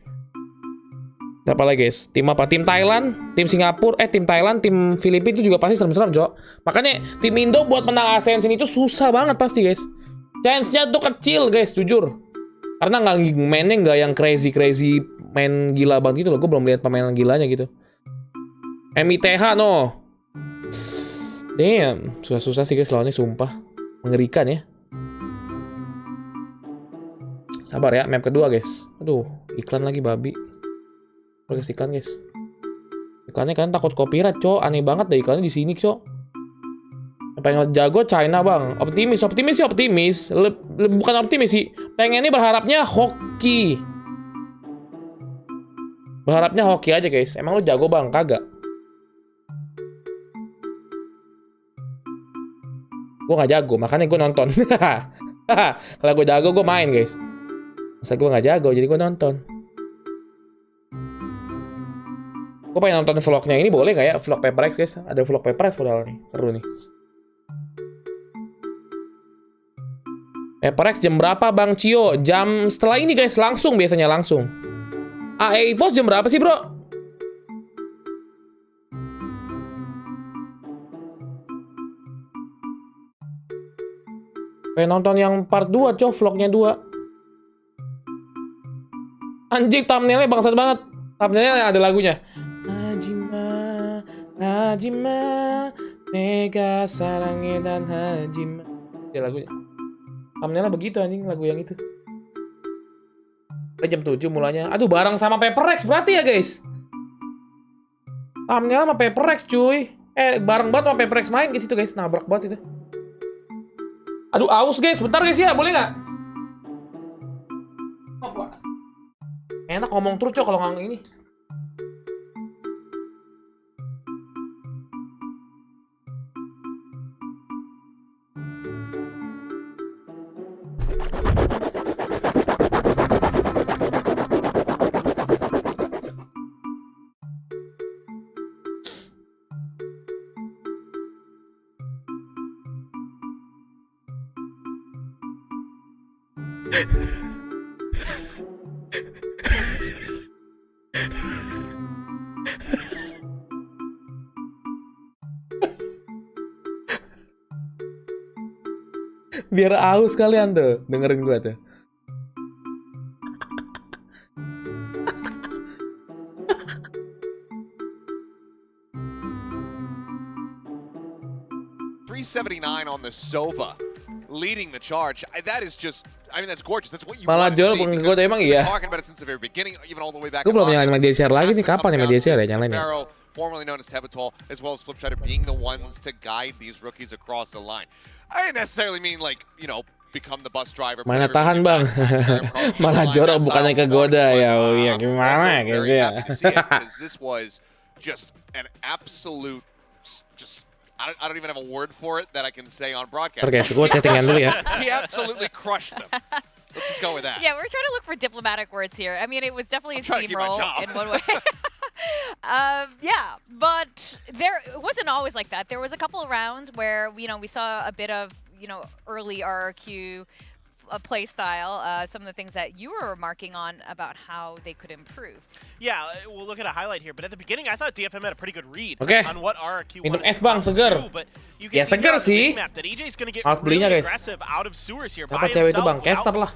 Apa lagi guys? Tim apa? Tim Thailand, tim Singapura, tim Thailand, tim Filipina itu juga pasti serem-serem, Cok. Makanya tim Indo buat menang ASEAN sini itu susah banget pasti, guys. Chance-nya tuh kecil, guys, jujur. Karena mainnya nggak yang crazy main gila banget gitu loh. Gue belum lihat pemain gilanya gitu. MITH no. Damn, susah-susah sih guys lawannya sumpah. Mengerikan ya. Sabar ya, map kedua, guys. Aduh, iklan lagi babi. Guys, iklan guys. Iklannya kan takut copyright, Cok. Aneh banget deh iklannya di sini, Cok. Pengen jago China, Bang. Optimis. Bukan optimis sih. Pengennya berharapnya hoki. Berharapnya hoki aja, guys. Emang lu jago, Bang? Kagak. Gue gak jago, makanya gue nonton. Kalau gue jago, gue main, guys. Masa gue gak jago, jadi gue nonton. Gue pengen nonton vlognya ini, boleh nggak ya? Vlog Paperrex guys. Ada vlog Paperrex padahal nih. Seru nih. Paperrex jam berapa Bang Cio? Jam setelah ini guys. Langsung biasanya langsung. EVOS jam berapa sih bro? Pengen nonton yang part 2 Cok. Vlognya 2. Anjing thumbnailnya bangsat banget. Thumbnailnya ada lagunya. Hajima, Nega sarangnya dan Hajima. Ya lagunya. Thumbnailnya begitu anjing lagu yang itu. Jam 7 mulanya. Aduh bareng sama Paperrex berarti ya guys. Thumbnailnya sama Paperrex cuy. Bareng banget sama Paperrex main guys itu guys. Nabrak banget itu. Aduh aus guys. Bentar guys ya boleh nggak? Enak ngomong terus Cok kalau ngang ini. Biar aus kalian tuh dengerin gua tuh. $379 on the Sova, leading the charge. That is just, I mean, that's gorgeous. That's what you malah want to jual see. Gue emang iya. Talking about it since the very beginning, even all the way back. Gue belum nyalain media share lagi nih. Kapan ya media share ya nyalain ya? Formerly known as Tebatol, as well as Flipshider being the ones to guide these rookies across the line. I didn't necessarily mean like, you know, become the bus driver. Mana tahan bang, malah jorok bukannya kegoda ya. Oh iya gimana guys ya. This was just an absolute, just I don't even have a word for it that I can say on broadcast. Oke, gue chattingan dulu ya. He absolutely crushed them. Let's just go with that. Yeah, we're trying to look for diplomatic words here. I mean, it was definitely a steamroll in one way. Yeah, but it wasn't always like that. There was a couple of rounds where we saw a bit of early RRQ play style. Some of the things that you were remarking on about how they could improve. Yeah, we'll look at a highlight here. But at the beginning, I thought DFM had a pretty good read on what RRQ minum es bang, seger. Ya seger sih. Harus belinya guys. Apa cewek itu bang? Caster lah.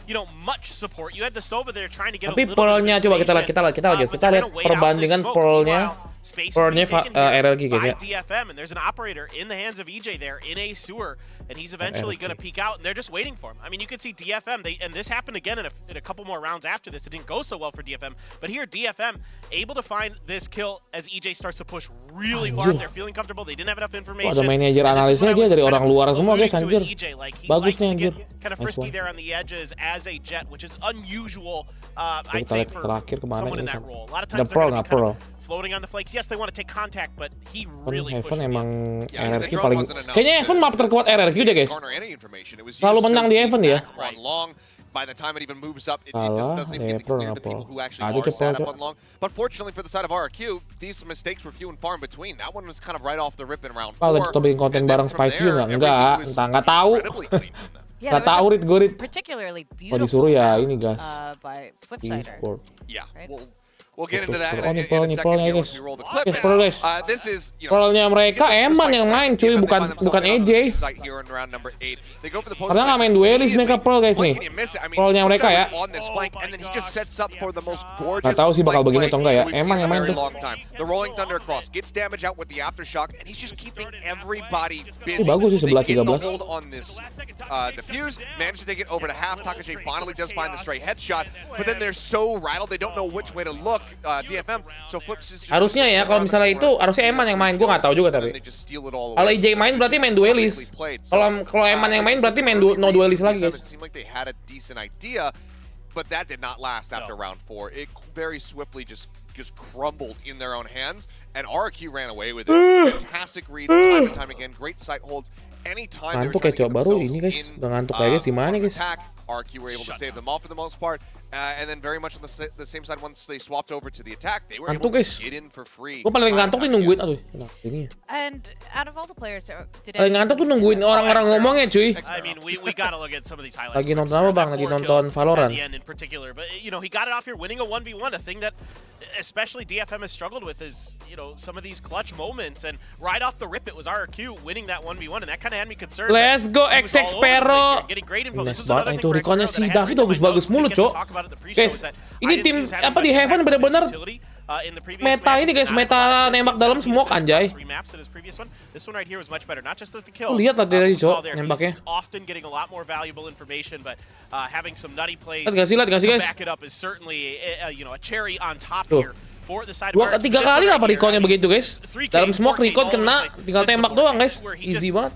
Tapi pearlnya coba kita lihat perbandingan pearlnya Space Or is being taken here RRQ guys by ya. DFM, and there's an operator in the hands of EJ there in a sewer, and he's eventually going to peek out, and they're just waiting for him. I mean, you can see DFM, and this happened again in a couple more rounds after this. It didn't go so well for DFM, but here DFM able to find this kill as EJ starts to push really hard. They're feeling comfortable. They didn't have enough information. Ada manajer analisnya dia dari orang luar semua guys, anjir. Bagus nih anjir. Kind of frisky there on the edges as a jet, which is unusual. I'd say for someone in that role. A lot of times they're going to be kind of floating on the flakes. Yes, they want to take contact, but he really pushed Evan emang Yeah, RRQ the drone paling. wasn't enough Kayaknya to- Evan map terkuat RRQ deh guys. garner any information. It was Selalu used menang so di deep Evan dia. back on long. By the time it even moves up, it Alah, just doesn't even get to Nepal, clear the Nepal. people who actually Aduh, are Nepal, set up Cok. on long. But fortunately for the side of RRQ, these mistakes were few and far in between. That one was kind of right off the rip in round 4. Kalau kita bikin konten bareng Spicy nggak? Enggak, entah nggak tahu. Yeah, Nggak tahu Rit, gue Rit. particularly Oh beautiful disuruh ya round, ini guys. by Flipsider. Discord. Yeah, Right. we'll get into that Pearl, in a Pearl, second Pearl, here guys. once we roll the clip. Guys, Pearl, guys. This is, you know, Pearlnya mereka Eman yang main cuy, bukan AJ. Karena nggak main duelis mereka Pearl guys nih. Pearlnya mereka ya. Nggak tahu sih bakal begini atau enggak ya. Eman yang main tuh. The rolling thunder across gets damage out with the aftershock, and he's just keeping everybody busy. Bagus sih, 11-13. They get the hold on this defuse, manage to take it over to half. Takashi finally does find the straight headshot, but then they're so rattled they don't know which way to look. DFM, so Flips is just Harusnya ya kalau misalnya itu harusnya Eman yang main, gue nggak tahu juga tapi. Kalau EJ main berarti main duelis. Kalau Eman yang main berarti main no duelis lagi guys. It seemed like they had a decent idea, but that did not last after round 4. It very swiftly just crumbled in their own hands, and RRQ ran away with it. Fantastic read, time and time again, great sight holds. Anytime they were Ngantuk trying kayak to get baru themselves ini guys. in, Udah ngantuk kayak guys gimana guys? attack, RRQ were able to save them off for the most part, and then very much on the same side once they swapped over to the attack, they were able Ngantuk to guys. get in for free. Gue paling ngantuk nih nungguin aduh. Nah, ini. And out of all the players, did Paling ngantuk tuh nungguin orang-orang ngomongnya cuy. I mean, we got to look at some of these highlights. Lagi nonton apa bang? Lagi nonton Valorant. At the end in particular, but you know, he got it off here winning a 1v1, a thing that especially DFM has struggled with is, you know, some of these clutch moments, and right off the rip it was RRQ winning that 1v1, and that kind of had me concerned. Let's go XX Pero. Nightbot itu rekonnya si David bagus-bagus mulu cok. Guys, ini tim apa di Heaven bener-bener meta ini guys, meta nembak dalam semua anjay. Lu lihat lah dari cok nembaknya. Kasih guys. Tuh. 2-3 kali apa rekonnya begitu guys. Dalam smoke recon kena, tinggal tembak doang guys. Easy banget.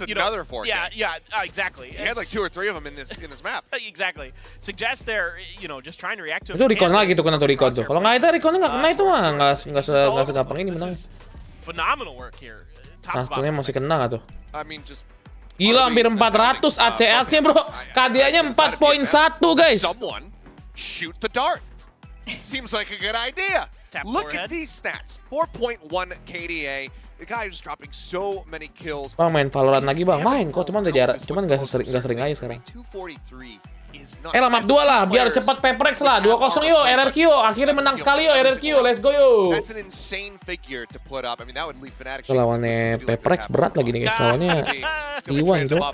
Another 4K. Yeah, exactly. He had like 2 or 3 of them in this map. Exactly. Suggest they're, you know, just trying to react to. Itu recon lagi tuh kena tuh recon tuh. Kalau nggak ada reconnya nggak kena itu mah nggak segampang ini menang. Phenomenal work here. Nasturnya masih kena nggak tuh? I mean, just Gila hampir 400 ACS-nya bro. KDA-nya 4.1 guys. Someone shoot the dart. Seems like a good idea. Look at forehead. these stats. 4.1 KDA. The guy who's dropping so many kills. Bang main Valorant lagi bang. Main kok cuman udah jarak, cuman nggak sering aja sekarang. 243 is not Map 2 lah, biar cepat Paperrex lah. 2-0 yo, RRQ yo. Akhirnya menang sekali yo, RRQ yo. Let's go yo. That's an insane figure to put up. I mean, that would leave Fnatic. Lawannya Paperrex berat lagi nih guys. Lawannya T1 cok.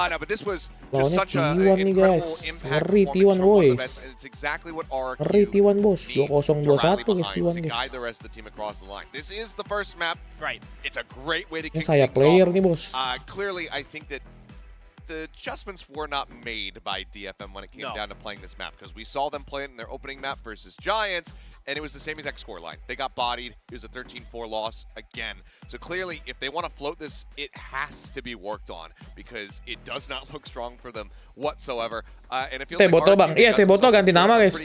No, but this was just Lawannya such a T1 nih guys. Ngeri T1 boys. It's exactly what RRQ Ngeri T1 bos. 2-0-2-1 guys to T1 guys. guide the rest of the team across the line. This is the first map. Right. It's a great way to Ini kick saya things player off. nih bos. Clearly, I think that the adjustments were not made by DFM when it came down to playing this map, because we saw them play it in their opening map versus Giants, and it was the same exact scoreline. They got bodied. It was a 13-4 loss again. So clearly, if they want to float this, it has to be worked on, because it does not look strong for them whatsoever. And it feels like Botol bang. Iya, Botol ganti nama guys.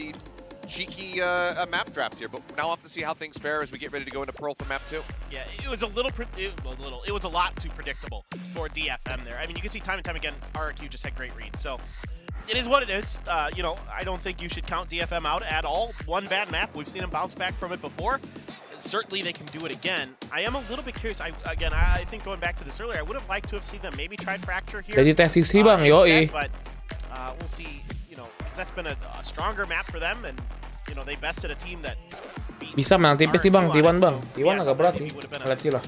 Cheeky map drafts here, but now we'll have to see how things fare as we get ready to go into Pearl for map 2. Yeah, it was it was a lot too predictable for DFM there. I mean, you can see time and time again, RRQ just had great reads. So it is what it is. You know, I don't think you should count DFM out at all. One bad map, we've seen them bounce back from it before. Certainly they can do it again. I am a little bit curious. I think going back to this earlier, I would have liked to have seen them maybe tried Fracture here. Jadi tes history bang, yoi. But we'll see. You know, because that's been a stronger map for them, and you know they bested a team that Bisa menang tipis nih bang, T1 bang. T1 agak berat sih. Let's see lah.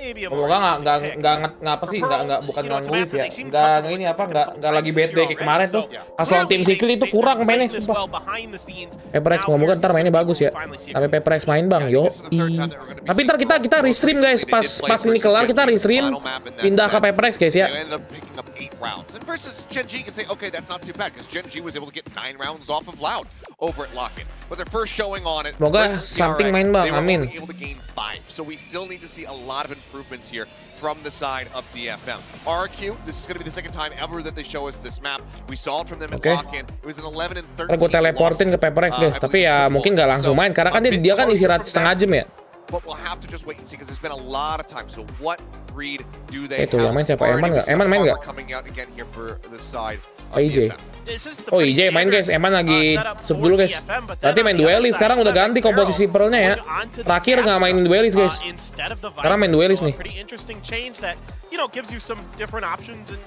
maybe a more Semoga interesting pick. nggak apa sih, nggak bukan You know, it's a ngangguin map that ya, they seem nggak comfortable ini with apa, a nggak couple lagi times bad this day year kayak kemarin tuh. already. Pas lawan tim Secret itu kurang mainnya, This sumpah. well behind the scenes. Paperrex Now ngomong kan ntar here's mainnya the bagus ya. finally see a Tapi clue. Paperrex main bang, yo. Tapi ntar kita restream guys, pas ini kelar kita restream, pindah ke Paperrex guys ya. They ended up picking up 8 rounds. And versus Genji, you can say, okay, that's not too bad, because Genji was able to get 9 rounds off of Loud over at Lock-In. But their first showing on it, Semoga versus something TRX, main bang, they were amin. only able to gain 5. So we still need to see a lot of improvements here from the side of DFM. RRQ, this is going to be the second time ever that they show us this map. We saw it from them at Lock-In. It was an 11 and 13 Ntar gue teleportin ke Paperrex guys, tapi ya mungkin nggak langsung main, karena kan dia kan istirahat setengah jam ya. But we'll have to just wait and see because there's been a lot of time. So what read do they Itu yang main siapa? Eman nggak? Eman main nggak? Coming out again here for the side of IJ. DFM. Oh IJ main guys, Eman lagi sub dulu guys. Berarti main duelist, sekarang udah ganti komposisi pearlnya ya. Terakhir nggak mainin duelist guys. Sekarang main duelist nih. Pretty interesting change that, you know, gives you some different options, and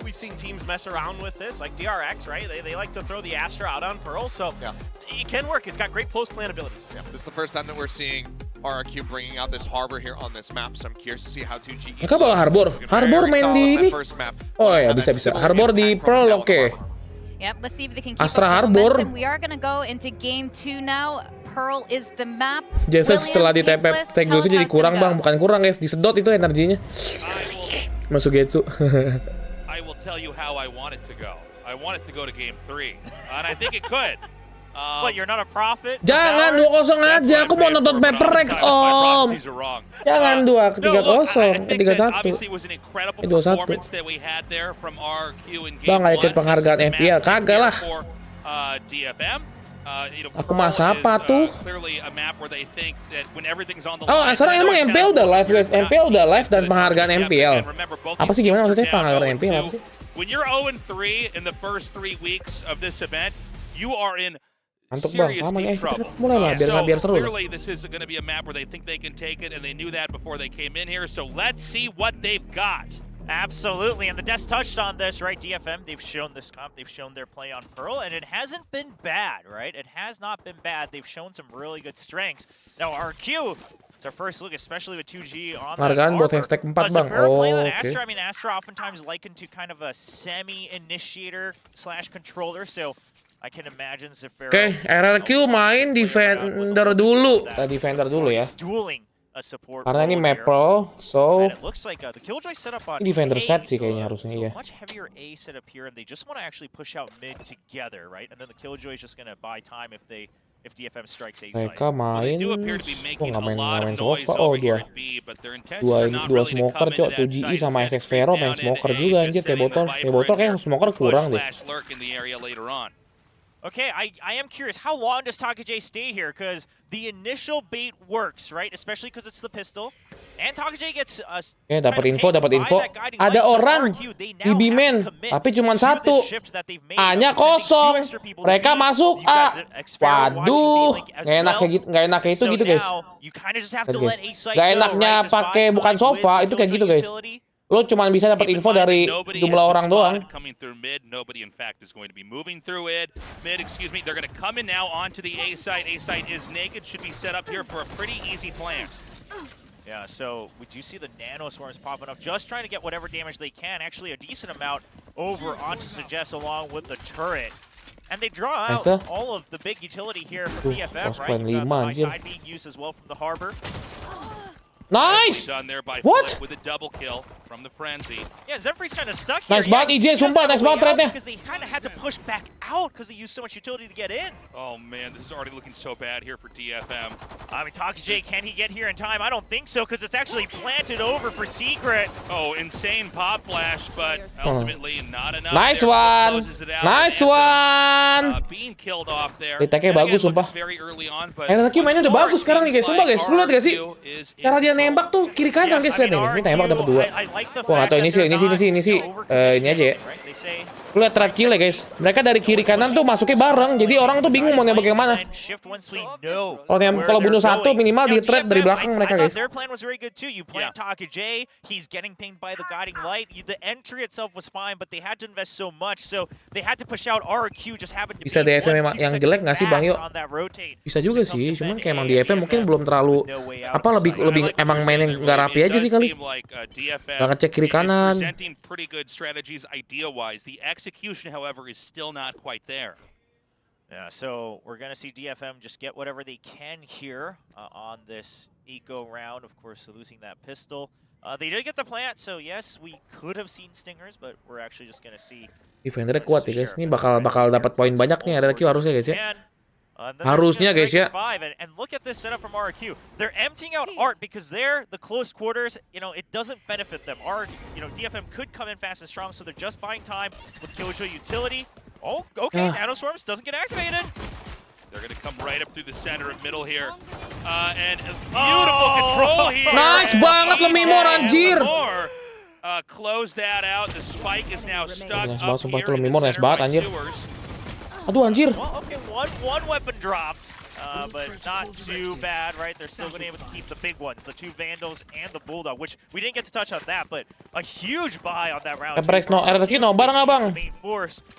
we've seen teams mess around with this, like DRX, right? They like to throw the Astra out on Pearl, so it can work. It's got great post-plan abilities. Yeah, this is the first time that we're seeing RRQ bringing out this harbor here on this map, so I'm curious to see how 2G. Mereka bawa harbor main di ini. Oh ya bisa. Harbor di Pearl oke. Yep, let's see if they can keep Astra up the Harbor. momentum. We are gonna go into game 2 now. Pearl is the map. Jasa setelah di tag dulu jadi kurang bang, bukan kurang guys, disedot itu energinya. Masuk Getsu. I will tell you how I want it to go. I want it to go to game 3, and I think it could. What, you're not a prophet? Jangan 2-0 aja, aku mau nonton Paperrex om. Jangan 3-0, 3-1. 2-1. Bang, ayo ikut penghargaan FPL, kagak lah. Aku masa apa tuh? Oh, sekarang emang MPL udah live guys, MPL udah live dan penghargaan MPL. Apa sih gimana maksudnya penghargaan MPL apa sih? When you're 0-3 in the first 3 weeks of this event, you are in Antuk bang, sama nih, mulai lah biar seru. Clearly, this is going to be a map where they think they can take it, and they knew that before they came in here. So let's see what they've got. Absolutely, and the Des touched on this, right? DFM, they've shown this comp, they've shown their play on Pearl, and it hasn't been bad, right? It has not been bad. They've shown some really good strengths. Now, RRQ, it's our first look, especially with 2G on that Hargaan buat harbor. hashtag 4 But bang. Zafira playing Oh, that oke. Astra, I mean, Astra oftentimes likened to kind of a semi-initiator / controller, so I can imagine Zafira. Oke, RRQ main defender dulu. Defender dulu ya. Dueling a support Karena ini role map here. pro, so And it looks like the Killjoy setup on Ini defender A, set sih so, kayaknya harusnya, iya. much heavier A setup here, and they just want to actually push out mid together, right? And then the Killjoy is just going to buy time if DFM strikes A side. mereka main. Oh nggak main noise sofa. Oh over here dua. at B, but their intentions are not Dua really to smoker come cok, into that 2GE side sama instead SX Vero main down in smoker A, juga just anjir, kayak sitting botol. with Kayak botol kayak Viper smoker kurang deh. / lurk in the area later on. Okay, I am curious, how long does TAKAJ stay here? Because the initial bait works, right? Especially because it's the pistol. And TAKAJ gets Oke, dapat info. Ada orang di B-man, tapi cuma satu. A-nya kosong. Mereka masuk A. Waduh, nggak enak kayak itu gitu guys. Nggak enaknya pakai bukan sofa itu kayak gitu guys. Lo cuma bisa dapat info dari jumlah orang doang. Coming through mid, nobody in fact is going to be moving through it. Mid, excuse me, they're going to come in now onto the A site. A site is naked, should be set up here for a pretty easy plan. Yeah, so we do see the nano swarms popping up, just trying to get whatever damage they can. Actually, a decent amount over onto Suggest along with the turret. And they draw out all of the big utility here from DFM, right? You've got the side being used as well from the harbor. Nice! Done there by What? Flip with a double kill from the Frenzy. Yeah, Zemfree's kind of stuck here. Nice banget IJ, sumpah nice banget trade-nya. Because they kind of had to push back out because they used so much utility to get in. Oh man, this is already looking so bad here for DFM. I mean, TAKAJ, can he get here in time? I don't think so because it's actually planted over for Secret. Oh, insane pop flash, but ultimately not enough. Nice there. one! Closes it out. Nice Anthem, one! being killed off there. Retake-nya And bagus, again, sumpah. very early on, but RRQ mainnya udah bagus sekarang nih guys, sumpah guys. Lu lihat gak sih? Cara dia nembak tuh kiri kanan guys, lihat nih. Ini tembak dapat 2. Wah, atau ini sih. Ini aja ya. Lu lihat track kill ya guys. Mereka dari kiri kanan tuh masuknya bareng. Jadi orang tuh bingung mau nembak yang mana. Kalau bunuh satu minimal di trap dari belakang mereka guys. Their plan was very good too. You plant THOR, he's getting pinged by the guiding light. The entry itself was fine, but they had to invest so much, so they had to push out RRQ. Just happened to be Bisa DFM yang jelek nggak sih Bang Yo? Bisa juga sih, cuman kayak emang DFM mungkin belum terlalu lebih emang main yang nggak rapi aja sih kali. Nggak ngecek kiri kanan. Execution, however, is still not quite there. Yeah, so we're gonna see DFM just get whatever they can here on this eco round. Of course, losing that pistol. They did get the plant, so yes, we could have seen stingers, but we're actually just gonna see. Defendernya kuat ya guys. Ini bakal dapat poin banyak nih RRQ harusnya guys ya. Harusnya guys ya. And look at this setup from RRQ. They're emptying out Art because they're the close quarters. You know, it doesn't benefit them. DFM could come in fast and strong, so they're just buying time with Killjoy utility. Oh, okay. Nanoswarms doesn't get activated. They're going to come right up through the center of middle here. And beautiful control here. Nice banget Lemimor anjir. Close that out. The spike is now stuck Nice up banget, here Lemimor nice banget anjir. Aduh anjir. Well, okay, one weapon dropped, but not too bad, right? They're still going to be able to keep the big ones, the two Vandals and the Bulldog, which we didn't get to touch on that, but a huge buy on that round. HyperX RRQ nobar nggak bang?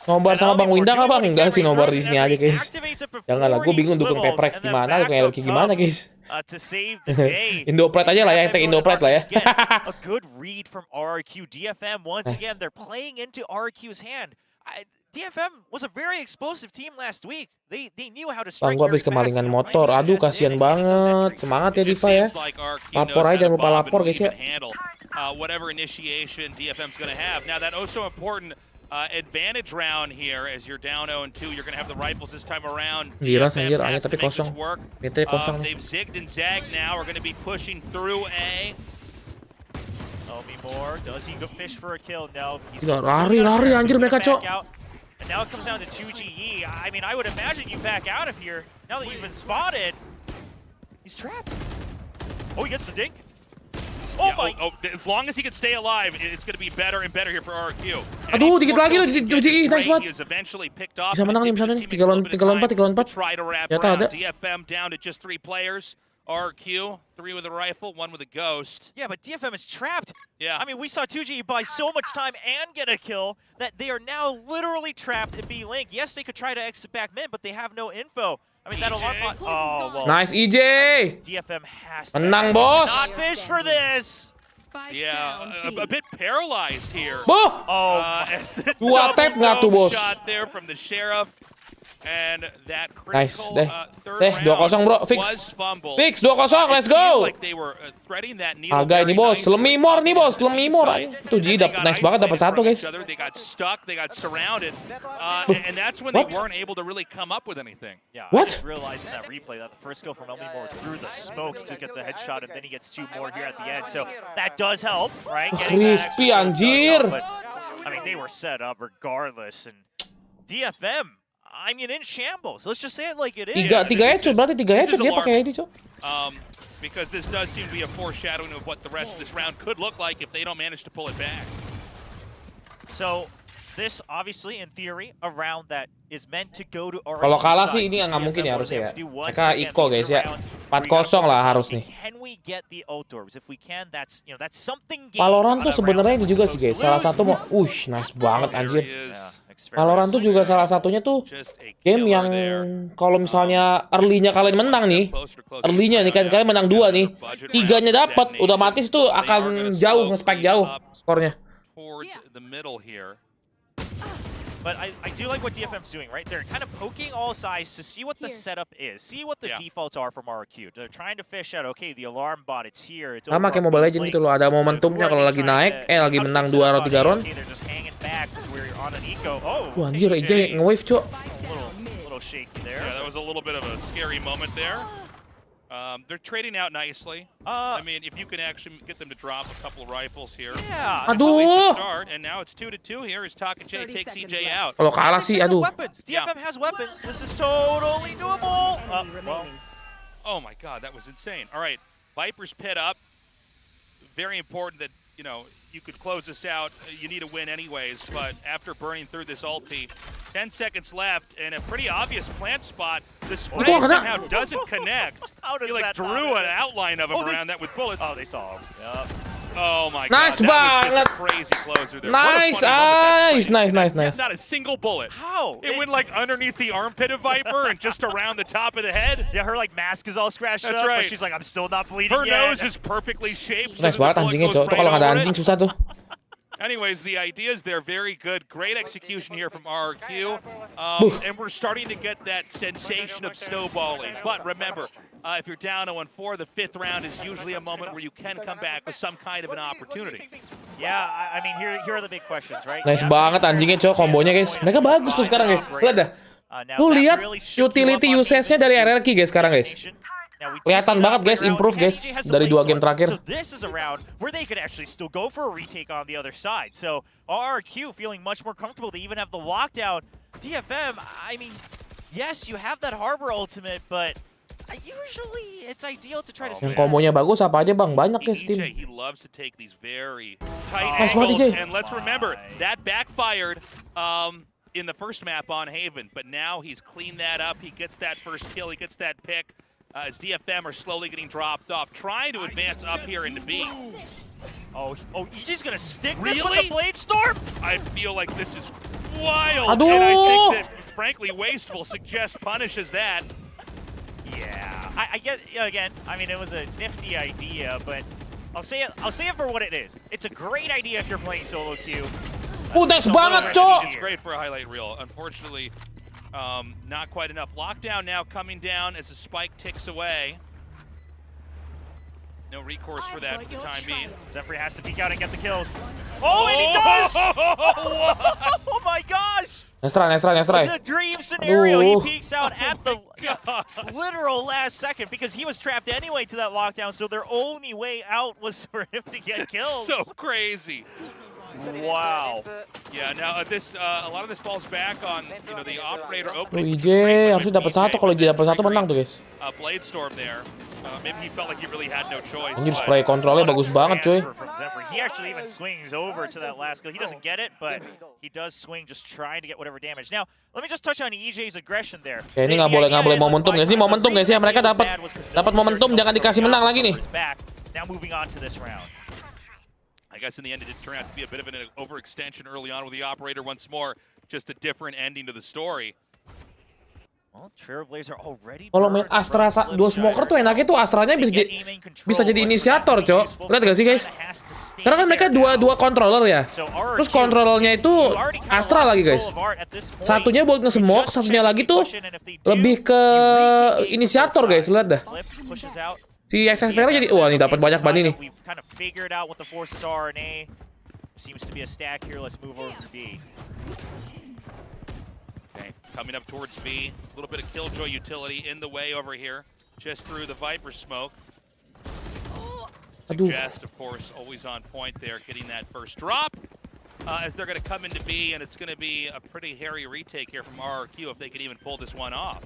Nobar sama Bang Winda nggak bang? Enggak sih, nobar di sini aja guys. Jangan lah, gue bingung dukung HyperX gimana, dukung RRQ gimana guys. Indopride aja lah ya, hashtag Indopride lah ya. A good read from RRQ. DFM, once again, they're playing into RRQ's hand. DFM was a very explosive team last week. They knew how to strike. Bang, gua habis kemalingan motor. Aduh, kasihan banget. Semangat ya Diva ya. Lapor aja, jangan lupa lapor guys ya. Whatever initiation DFM's going to have. Now that also important advantage round here as you're down 0-2. You're going to have the rifles this time around. Jiras anjir, A-nya tapi kosong. PT kosong. They've zigged and zagged now. Are going to be pushing through A. More. Does he go fish for a kill? No. Lari anjir mereka, Cok. And now it comes down to 2GE. I mean, I would imagine you back out of here now that you've been spotted. He's trapped. Oh, he gets the dink. Oh my! As long as he can stay alive, it's going to be better and better here for RRQ. Aduh, dikit lagi loh di GE, nice banget. Bisa menang nih misalnya nih, 3-4. Ternyata ada. DFM down to just 3 players. RRQ, 3 with a rifle, 1 with a ghost. Yeah, but DFM is trapped. Yeah. I mean, we saw 2G buy so much time and get a kill that they are now literally trapped in B-Link. Yes, they could try to exit back mid, but they have no info. I mean, that alarm bot. Oh, well. Nice EJ. DFM has to menang, bos. not fish for this. Yeah, a bit paralyzed here. Boh. Dua tap nggak tuh, bos? Shot there from the sheriff. And that nice, critical, deh 2-0 bro, fix 2-0, let's go. Agak ini bos, Lemimor nih bos, Lemimor. Tuh G, nice banget dapat 1 guys. They got stuck, they got surrounded, and that's when they weren't able to really come up with anything. Yeah, I just realized in that replay that the first kill from Lemimor through the smoke, he just gets a headshot and then he gets 2 more here at the end. So that does help, right? Crispy anjir. I mean, they were set up regardless, and DFM. I mean, in shambles. Let's just say it like it is. 3 headshot, berarti 3 headshot dia pakai ini, Cok. Because this does seem to be a foreshadowing of what the rest of this round could look like if they don't manage to pull it back. So, this obviously, in theory, a round that is meant to go to RRQ. Kalau kalah sih ini nggak mungkin ya harusnya ya. Mereka Iko guys ya. 4-0 lah harus nih. Valorant tuh sebenarnya ini juga sih guys. Salah satu mau, nice banget anjir. Valorant tuh juga salah satunya tuh game yang kalau misalnya early-nya kalian menang nih, early-nya nih kan kalian menang 2 nih, 3-nya dapat, otomatis tuh akan jauh nge-spike jauh skornya. But I do like what DFM's doing, right? They're kind of poking all sides to see what the setup is, see what the defaults are from RRQ. They're trying to fish out, okay, the alarm bot, it's here. It's sama kayak Mobile Legends gitu loh, ada momentumnya kalau lagi naik, lagi menang 2 atau 3 round. Wah anjir, EJ nge-wave, Cok. Yeah, that was a little bit of a scary moment there. They're trading out nicely. I mean, if you can actually get them to drop a couple of rifles here. Yeah. Aduh. And now it's 2-2 here as THOR takes EJ out. Kalau kalah sih, aduh. DFM has weapons. This is totally doable. Oh my God, that was insane. All right, Viper's pit up. Very important that, you know, you could close this out. You need a win anyways, but after burning through this ulti, 10 seconds left, and a pretty obvious plant spot. The spray somehow doesn't connect. He like drew an outline of him around that with bullets. Oh, they saw him. Yep. Oh my Nice god, that was banget. just a crazy closer there. Nice, nice. Not a single bullet. How? It went like underneath the armpit of Viper and just around the top of the head. Yeah, her like mask is all scratched That's up, right. but she's like, I'm still not bleeding Her yet. nose is perfectly shaped. Nice banget anjingnya, Cok. Tuh kalau nggak ada anjing susah tuh. Anyways, the ideas they're very good. Great execution here from RRQ. And we're starting to get that sensation of snowballing. But remember, if you're down 0-4, the 5th round is usually a moment where you can come back with some kind of an opportunity. Yeah, I mean, here are the big questions, right? Nice banget anjingnya, Cok, kombonya guys. Mereka bagus tuh sekarang guys. Lihat dah. Lu lihat utility usage-nya dari RRQ guys sekarang guys. Kelihatan banget guys, improve guys dari 2 game terakhir. So this is a round where they could actually still go for a retake on the other side. So RRQ feeling much more comfortable. They even have the lockdown. DFM, I mean, yes, you have that Harbor ultimate, but usually it's ideal to try to. Yang kombonya bagus apa aja bang? Banyak guys tim. He loves to take these very tight Nice angles. banget, And let's remember that backfired in the first map on Haven, but now he's cleaned that up. He gets that first kill. He gets that pick. As DFM are slowly getting dropped off, trying to advance up here into B. Oh, EJ's gonna stick this with the Blade Storm? I feel like this is wild, Aduh. and I think that, frankly, Wasteful suggests punishes that. Yeah, I get, again, I mean, it was a nifty idea, but I'll say it for what it is. It's a great idea if you're playing solo queue. Udah banget, Cok. It's great for a highlight reel. Unfortunately, not quite enough. Lockdown now coming down as the spike ticks away. No recourse for that for the time being. Zephyr has to peek out and get the kills. Oh, and he does! Oh my gosh! Nice try. The dream scenario, he Aduh. peeks out at the literal last second because he was trapped anyway to that lockdown, so their only way out was for him to get kills. So crazy. Wow. Yeah, now this a lot of this falls back on the operator Tuh opening. IJ harusnya dapat 1, kalau IJ dapat 1 menang tuh guys. Blade Storm there. Maybe he felt like he really had no choice. Anjir spray kontrolnya bagus banget coy. He actually even swings over to that last kill. He doesn't get it, but he does swing just trying to get whatever damage. Now, let me just touch on EJ's aggression there. Ya ini nggak boleh momentum guys. Ini momentum guys ya, mereka dapat momentum, jangan dikasih menang lagi nih. Now moving on to this round. I guess in the end it did turn out to be a bit of an overextension early on with the operator once more. Just a different ending to the story. Well, Trailblazer already. Kalau main Astra 2 smoker tuh enaknya tuh Astranya bisa jadi inisiator, Cok. Lihat gak sih guys? Karena kan mereka dua controller ya. Terus controllernya itu Astra lagi guys. Satunya buat nge-smoke, satunya lagi tuh lebih ke inisiator guys. Lihat dah. Si XXVR jadi, wah ini dapat banyak ban ini. Seems to be a stack here. Let's move over to B. Okay, coming up towards B. A little bit of Killjoy utility in the way over here. Just through the Viper smoke. Aduh. Suggest, of course, always on point there, getting that first drop. As they're going to come into B, and it's going to be a pretty hairy retake here from RRQ if they can even pull this one off.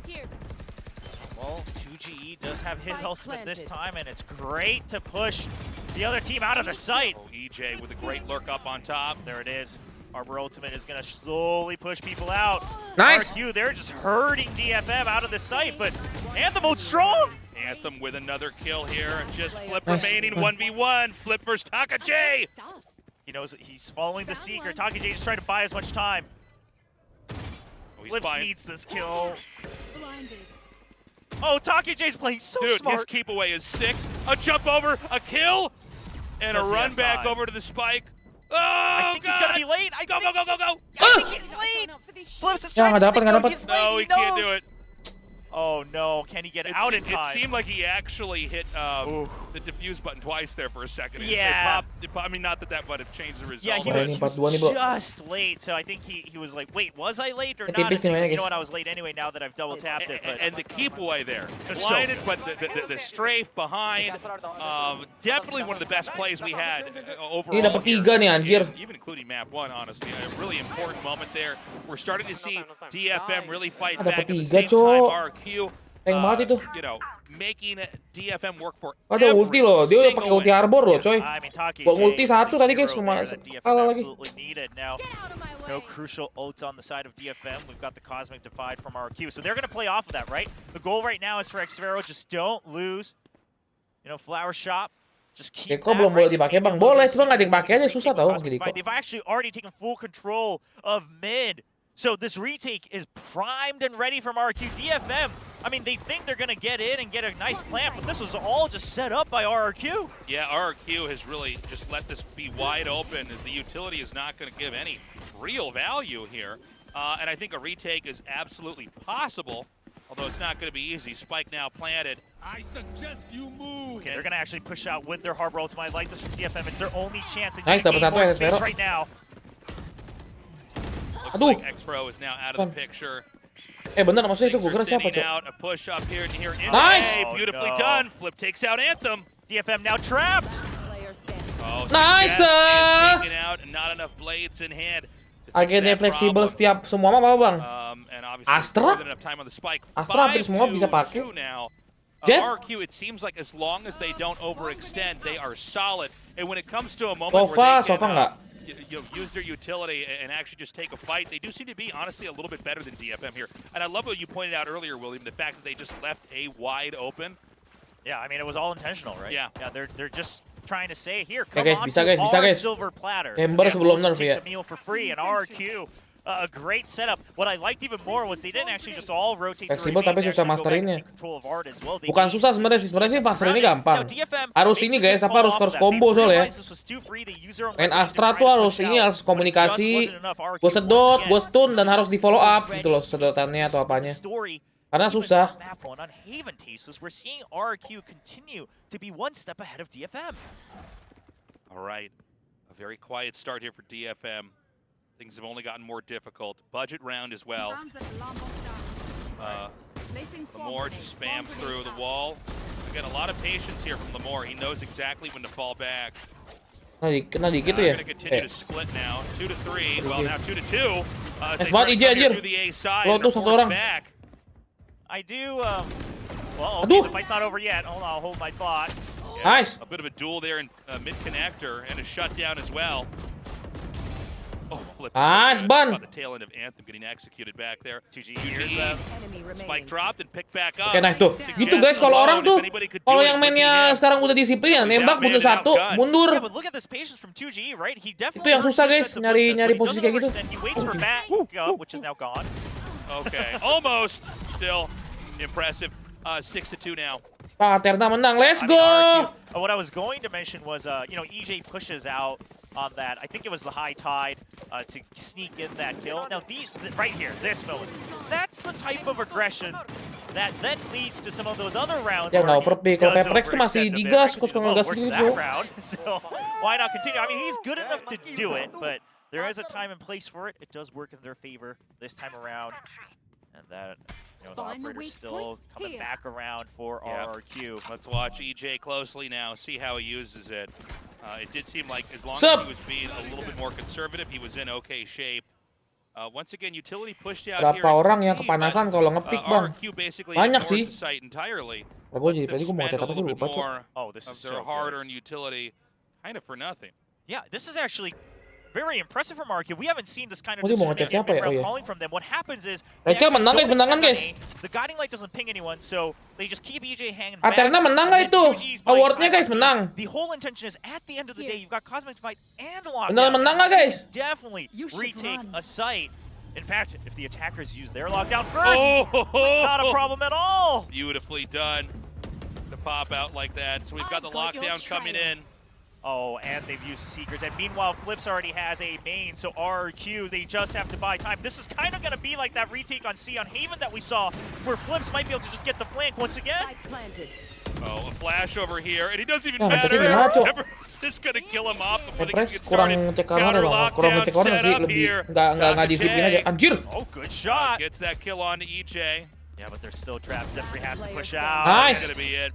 Well, 2GE does have his ultimate this time, and it's great to push the other team out of the site. Oh, EJ with a great lurk up on top. There it is. Arbor ultimate is going to slowly push people out. Nice. RQ, they're just hurting DFM out of the site, but Anthem out strong. Anthem with another kill here, and just Flip remaining 1v1. Flip versus TAKAJ. He knows that he's following the Seeker. TAKAJ just trying to buy as much time. Flip needs this kill. Oh, TAKAJ's playing so smart. His keep away is sick. A jump over, a kill, and a run back over to the spike. Oh, I think he's gonna be late. Go! I think he's late. Flips is trying to stick though. He's late. No, he can't do it. Oh no, can he get out in time? It seemed like he actually hit the defuse button twice there for a second. Yeah. I mean, not that might have changed the result. Yeah, he was just late, so I think he was like, wait, was I late or not? You know what, I was late anyway now that I've double tapped it. But. And the keep away there. Blinded, but the strafe behind. Definitely one of the best plays we had overall. Ini dapat 3 nih anjir. Even including map 1, honestly. A really important moment there. We're starting to see DFM really fight back at the same time. RRQ Tank banget itu. you know, making DFM work for Ada ulti loh, dia udah pakai ulti arbor loh, coy. I mean, Taki Buat ulti J is satu the tadi guys, hero cuma there that DFM kalah lagi. absolutely needed. Now, no crucial ults on the side of DFM. We've got the Cosmic Divide from RRQ, so they're going to play off of that, right? The goal right now is for Xvero, just don't lose. You know, Flower Shop. Just keep Deko belum boleh dipakai bang, boleh cuma nggak ada yang pakai aja susah tau gini kok. They've actually already taken full control of mid, so this retake is primed and ready from RRQ. DFM, I mean, they think they're gonna get in and get a nice plant, but this was all just set up by RRQ. Yeah, RRQ has really just let this be wide open, as the utility is not going to give any real value here, and I think a retake is absolutely possible. Although it's not going to be easy. Spike now planted. I suggest you move. Okay, they're going to actually push out with their Harbor ultimate. I like this from DFM. It's their only chance. They Nice, need to gain dapat satu more ya, space Xvero. right now. Looks Aduh. like X-Pro is now out of the picture. Bener maksudnya itu gue Things kira are siapa thinning cok? out. A push up here and here. Nice! Hey, beautifully Oh, no. done. Flip takes out Anthem. DFM now trapped. Oh, Nice, Success is taken out and not enough blades in hand. to fix Agennya that fleksibel problem. setiap semua mah apa bang? And obviously Astra? more than enough time on the spike. Astra hampir semua bisa 5-2 pakai. now. Jet? RRQ, it seems like as long as they don't overextend, they are solid. And when it comes to a moment Sova, where they Sova can nggak? use their utility and actually just take a fight, they do seem to be, honestly, a little bit better than DFM here. And I love what you pointed out earlier, William, the fact that they just left A wide open. Yeah, I mean, it was all intentional, right? Yeah. Yeah, they're just trying to say, here, come guys, on bisa to guys, bisa our guys. silver platter. Ember And sebelum we'll just nerf take ya. the meal for free. And RRQ, a great setup. What I liked even more was they didn't actually just all rotate through Fleksibel a tapi game, susah they actually go back and masterinnya. take control of art as well. They Bukan need susah sebenarnya sih master ini gampang. Now, DFM, Harus they ini took guys, the apa harus call off that. combo They soalnya. realized this was too free. They used their own Main weapons to Astra try tuh to harus push ini out, harus but it komunikasi, just wasn't enough. RRQ gue sedot, once gue again stun dan harus di follow up ready gitu loh sedotannya atau apanya. story. Karena Even susah. on that one, on Haven Tasteless, we're seeing RRQ continue to be one step ahead of DFM. All right, a very quiet start here for DFM. Things have only gotten more difficult. Budget round as well. Lamore just spams through the wall. Again, a lot of patience here from Lamore. He knows exactly when to fall back. Kena dikit tuh They're ya. going to continue to split now. 2-3. Well, now 2-2. As they banget, try to come IJ, here anjir. through the A side. Lo and tuh they're satu forced orang. back. I do, well, okay, Aduh. the fight's not over yet. Hold on, I'll hold my thought. Yeah, Nice. A bit of a duel there in mid-connector and a shutdown as well. Oh, flip. Nice, Ban. Got the tail end of Anthem getting executed back there. 2G here's them. Spike dropped and picked back up. Oke nice tuh. Gitu guys kalau orang tuh, kalau yang mainnya sekarang udah disiplin ya nembak bunuh satu, Yeah, mundur. but look at this patience from 2G, right? He definitely Itu yang works susah, two guys, sets of nyari- pushes, nyari but he posisi doesn't kayak gitu. overextend. He waits for back, which is now gone. Okay, almost. Still impressive. 6-2 now. Pak Aterna menang, let's I mean, go. RRQ, what I was going to mention was, you know, EJ pushes out on that. I think it was the high tide to sneak in that kill. Now, right here, this moment, that's the type of aggression that then leads to some of those other rounds. Ya where nggak he overpick. Kalau does Paperrex tuh masih overextend a bit, digas, right? suka Because ngegas he's, gitu. that round, so why not continue? I mean, he's good enough to do it, but there is a time and place for it. It does work in their favor this time around. And that, you know, the operator's still coming back around for RRQ. Let's watch EJ closely now, see how he uses it. It did seem like as long as Sup? he was being a little bit more conservative, he was in okay shape. Once again, utility pushed out Berapa here. orang yang kepanasan kalau ngepick bang? RRQ basically Banyak ignores sih. the site entirely. Gue jadi Lets tadi them gue mau spend ngecat a apa sih little bit lupa tuh. more Oh, this of is their so good. hard-earned utility, kind of for nothing. Yeah, this is actually very impressive from RRQ. We haven't seen this kind of Oh, dia mau decision ngecek siapa ya? Oh, iya. calling from them. What happens is Rachel they actually menang, guys, don't menangan, extend guys. on A. The guiding light doesn't ping anyone, so they just keep EJ hanging back. Aterna menang and nggak then itu? 2G's buying Awardnya time guys on B. menang. The whole intention is at the end of the day, you've got Cosmic Fight and Lockdown. Beneran menang nggak guys? Definitely You should retake run. a site. In fact, if the attackers use their lockdown first, not a Oh, problem at all. beautifully done to pop out like that. So we've got the I've got your lockdown coming trail. in. Oh, and they've used Seekers. And meanwhile, Flips already has a main, so RRQ, they just have to buy time. This is kind of going to be like that retake on C on Haven that we saw, where Flips might be able to just get the flank once again. Oh, a flash over here, and he doesn't even Ya, matter. ngeceknya gimana, Cok? Pepper's just gonna kill him off before they can Paperrex get kurang started. ngecek corner Counter bang, kurang ngecek lockdown corner set sih, up lebih here. nggak disiplin aja. Anjir. Oh, good shot. Gets that kill on to EJ. Yeah, but there's still traps. Zephyr has to push out. Nice. That's gonna be it.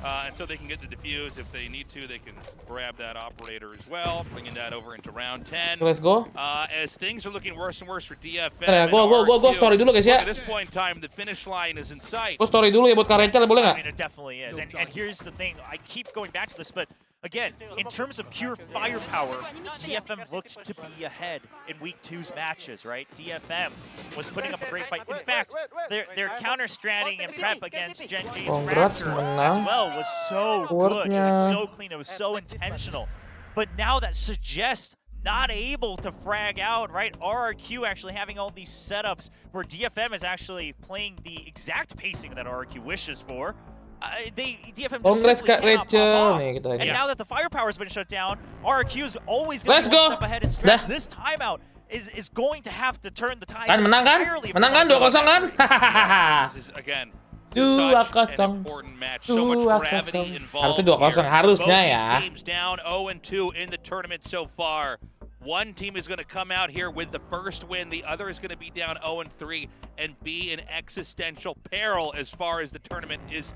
And so they can get the defuse. If they need to, they can grab that operator as well, bringing that over into round 10. Let's go. As things are looking worse and worse for DFM. Ya, gue story dulu guys ya. At this point in time, the finish line is in sight. Gue story dulu ya buat Karecel, boleh I nggak? mean, it definitely is. And here's the thing. I keep going back to this, but again, in terms of pure firepower, DFM looked to be ahead in Week 2's matches, right? DFM was putting up a great fight. In fact, their counter-stranding and prep against Gen G's Congrats, Raptor menang. as well was so good. It was Worknya. so clean. It was so intentional. But now that suggests not able to frag out, right? RRQ actually having all these setups where DFM is actually playing the exact pacing that RRQ wishes for. DFM just Congrats simply Kak cannot pop Rachel. off. Nih, kita And aja. now that the firepower's been shut down, RRQ is always going Let's to be one go. step ahead in stress. Dah. This timeout is going to have to turn the tide Kan menang kan? entirely. Menang kan 2-0 kan? This is, again, 2-0. such an important match. So much 2-0. gravity involved. Harusnya 2-0, here. harusnya Both ya. these teams down 0-2 in the tournament so far. One team is going to come out here with the first win. The other is going to be down 0-3 and be in existential peril as far as the tournament is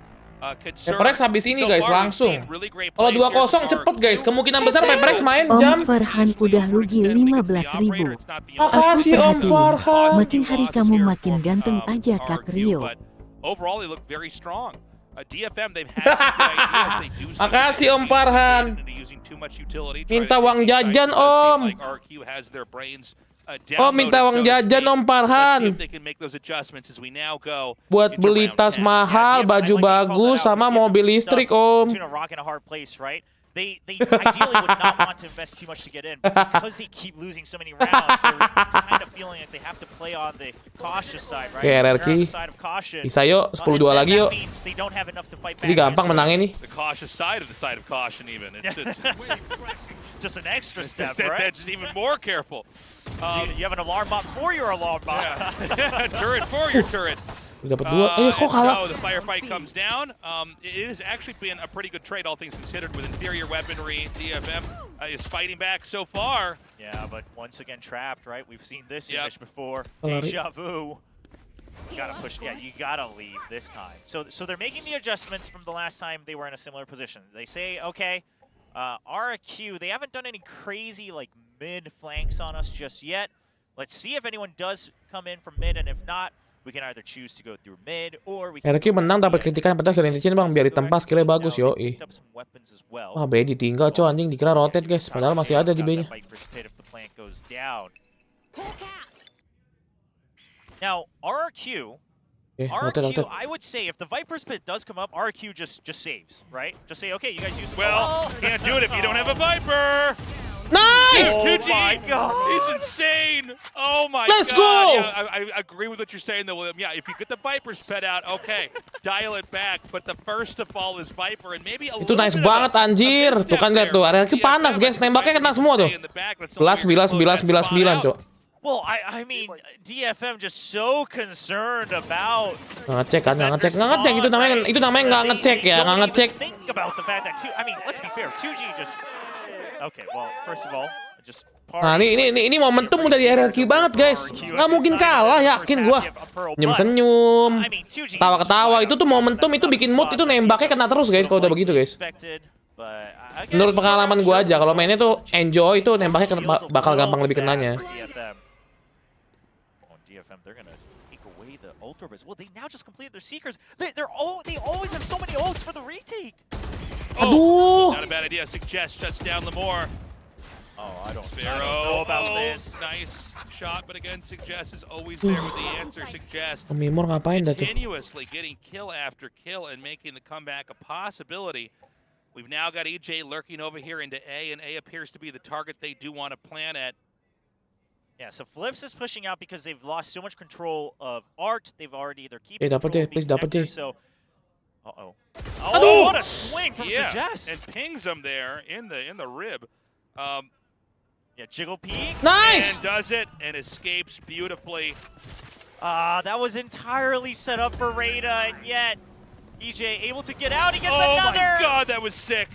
concerned. Paperrex habis ini guys, far, we've langsung. seen really great Kalau plays here 2-0 from cepet RRQ. guys. Kemungkinan besar Paperrex main Om jam. Farhan udah rugi 15.000. Makasih Om Farhan. Makin hari kamu makin ganteng aja Kak Rio. But overall, they look very strong. DFM, they've had some good ideas. They do seem to Makasih, be Om Farhan. into using too much utility. Minta Try to uang take these jajan, sides. It does seem Om. like RRQ has their brains, Oh, minta downloaded, uang so to jajan speak. Om Let's see Farhan. if they can make those adjustments as we now go Buat into beli round tas 10. mahal, baju bagus, sama mobil listrik Om. Between a rock and a hard place, right? They ideally would not want to invest too much to get in, but because they keep losing so many rounds, they're kind of feeling like they have to play on the cautious side, right? Oke, They're on RRQ. the side of caution. Bisa yuk, 10-2 And lagi that yuk. means they don't have enough to fight Jadi back gampang with, so menangnya nih. The cautious side of caution even. It's just an extra step, that's right? just even more careful. You have an alarm bot for your alarm bot. Yeah. Turret for your turret. Dapat 2. Kok And kalah? so the firefight comes down. It has actually been a pretty good trade, all things considered, with inferior weaponry. DFM is fighting back so far. Yeah, but once again trapped, right? We've seen this Yep. image before. Lari. Deja vu. You gotta push. Yeah, you gotta leave this time. So they're making the adjustments from the last time they were in a similar position. They say, okay, RRQ, they haven't done any crazy like mid flanks on us just yet. Let's see if anyone does come in from mid, and if not, we can either choose to go through mid or we can RRQ menang dapat kritikan pedas dari netizen bang, biar ditempa skillnya bagus yo. picked up some weapons as well. Wah, B ditinggal cow anjing, dikira rotate guys, padahal masih ada di B-nya. Now, RRQ, Rotate. I would say if the Viper's Pit does come up, RRQ just saves, right? Just say, okay, you guys use. Well, can't do it if you don't have a Viper. Nice! Oh Ryuji, my God! He's insane! Oh my Let's God! go! Yeah, I agree with what you're saying though, William. Yeah, if you get the Viper's pet out, okay, dial it back. But the first to fall is Viper, and maybe a Itu little nice bit of banget a anjir. misstep Tuh kan lihat tuh, there. RRQ panas guys, nembaknya kena semua tuh. Bilas, cow. Well, I mean, DFM just so concerned about. Nggak ngecek kan, nggak ngecek. Itu namanya nggak ngecek ya, nggak ngecek. Think about the fact that I mean, let's be fair, 2G just. Okay, well, first of all, just. Nah, ini momentum udah di RRQ banget guys. Nggak mungkin kalah, yakin gua. Senyum-senyum, ketawa-ketawa, itu tuh momentum, itu bikin mood, itu nembaknya kena terus guys kalau udah begitu guys. Menurut pengalaman gua aja, kalau mainnya tuh enjoy, itu nembaknya bakal gampang lebih kenanya. DFM, they're gonna take away the ult orbits. Well, they now just completed their seekers. They always have so many ults for the retake. Aduh. Not a bad idea. Suggest shuts down Lemore. Oh, I don't Sparrow. know about this. Nice shot, but again, Suggest is always there with the answer. Suggest Mimor ngapain dah tuh? continuously getting kill after kill and making the comeback a possibility. We've now got EJ lurking over here into A, and A appears to be the target they do want to plan at. Yeah, so Flips is pushing out because they've lost so much control of Art. They've already either keep dapat deh, please dapat deh. So, oh, Aduh! what a swing from Yeah, Suggest. and pings him there in the rib. Yeah, Jiggle Peek. Nice! And does it and escapes beautifully. That was entirely set up for Rada, and yet EJ able to get out. He gets Oh another. my God, that was sick.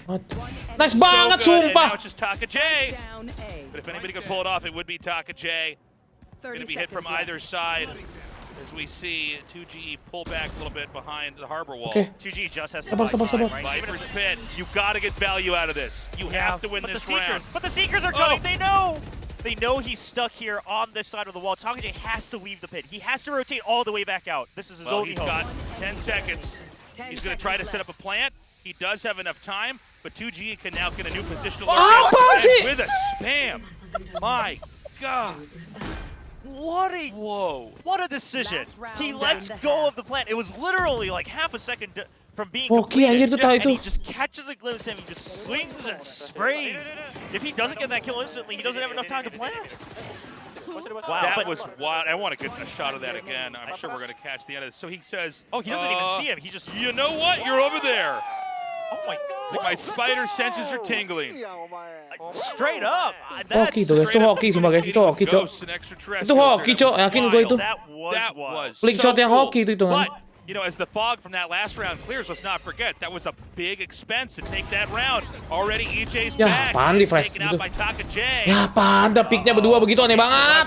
Nice So banget, good, and now sumpah. it's just Taka J. But if anybody could pull it off, it would be Taka J. Going to be hit from either side. as we see 2G pull back a little bit behind the harbor wall. Oke. 2G just has to Sabar, buy sabar, time, sabar. right? Viper's Pit, you gotta get value out of this. You have to win but this the Seekers, round. But the Seekers are coming, they know! They know he's stuck here on this side of the wall. TAKAJ has to leave the pit. He has to rotate all the way back out. This is his only He's hope. got 10 seconds. He's gonna try to set up a plant. He does have enough time, but 2G can now get a new position to Apaan sih? with a spam. My God. What a decision. He lets go of the plant. It was literally like half a second from being Hoki anjir tuh tahu and itu. he just catches a glimpse of him. He just swings and sprays. If he doesn't get that kill instantly, he doesn't have enough time to plant. Wow, That was wild. I want to get a shot of that again. I'm sure we're going to catch the end of this. So he says, Oh, he doesn't even see him. He just... You know what? You're over there. Oh my God. My spider senses are tingling. Straight up. Hoki tuh guys, itu hoki sumpah guys, itu hoki cok. Ghosts and extraterrestrials Itu hoki cok, yakin gue itu. That was That wild. was Flick so shot yang cool. hoki itu hitungan. But, you know, as the fog from that last round clears, let's not forget, that was a big expense to take that round. Already EJ's Ya, back. apaan di flash Taken out gitu. by TAKAJ. Ya Panda picknya berdua begitu aneh banget.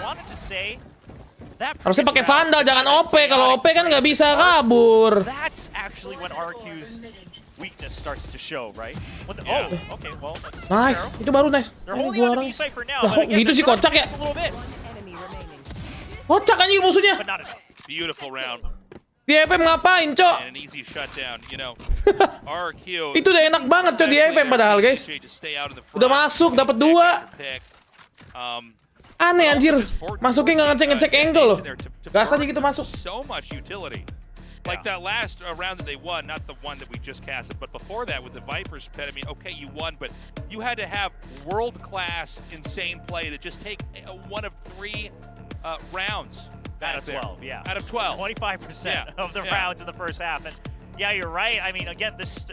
Harusnya pakai Vandal, jangan OP. Kalau OP kan nggak bisa kabur. That's actually when RQ's weakness starts to show, right? When the, Yeah. Oh, okay, well, that's Nice, itu baru nice. They're Oh, holding dua on to orang. B-side for now, Lah, but kok again, gitu sih they're kocak ya? trying to a little bit, Kocak aja musuhnya. but not enough. Beautiful round. DFM ngapain cok? And an easy shutdown, you know. RRQ. Itu udah enak banget cok DFM padahal guys. Udah masuk, dapat 2. Aneh anjir, masuknya nggak ngecek angle loh. Gas aja gitu masuk. So much utility. Like that last round that they won, not the one that we just casted, but before that with the Viper's Pit, I mean, okay, you won, but you had to have world-class, insane play to just take one of 3 rounds. Out of 12, yeah. Out of 12. 25% of the rounds in the first half. And yeah, you're right. I mean, again, this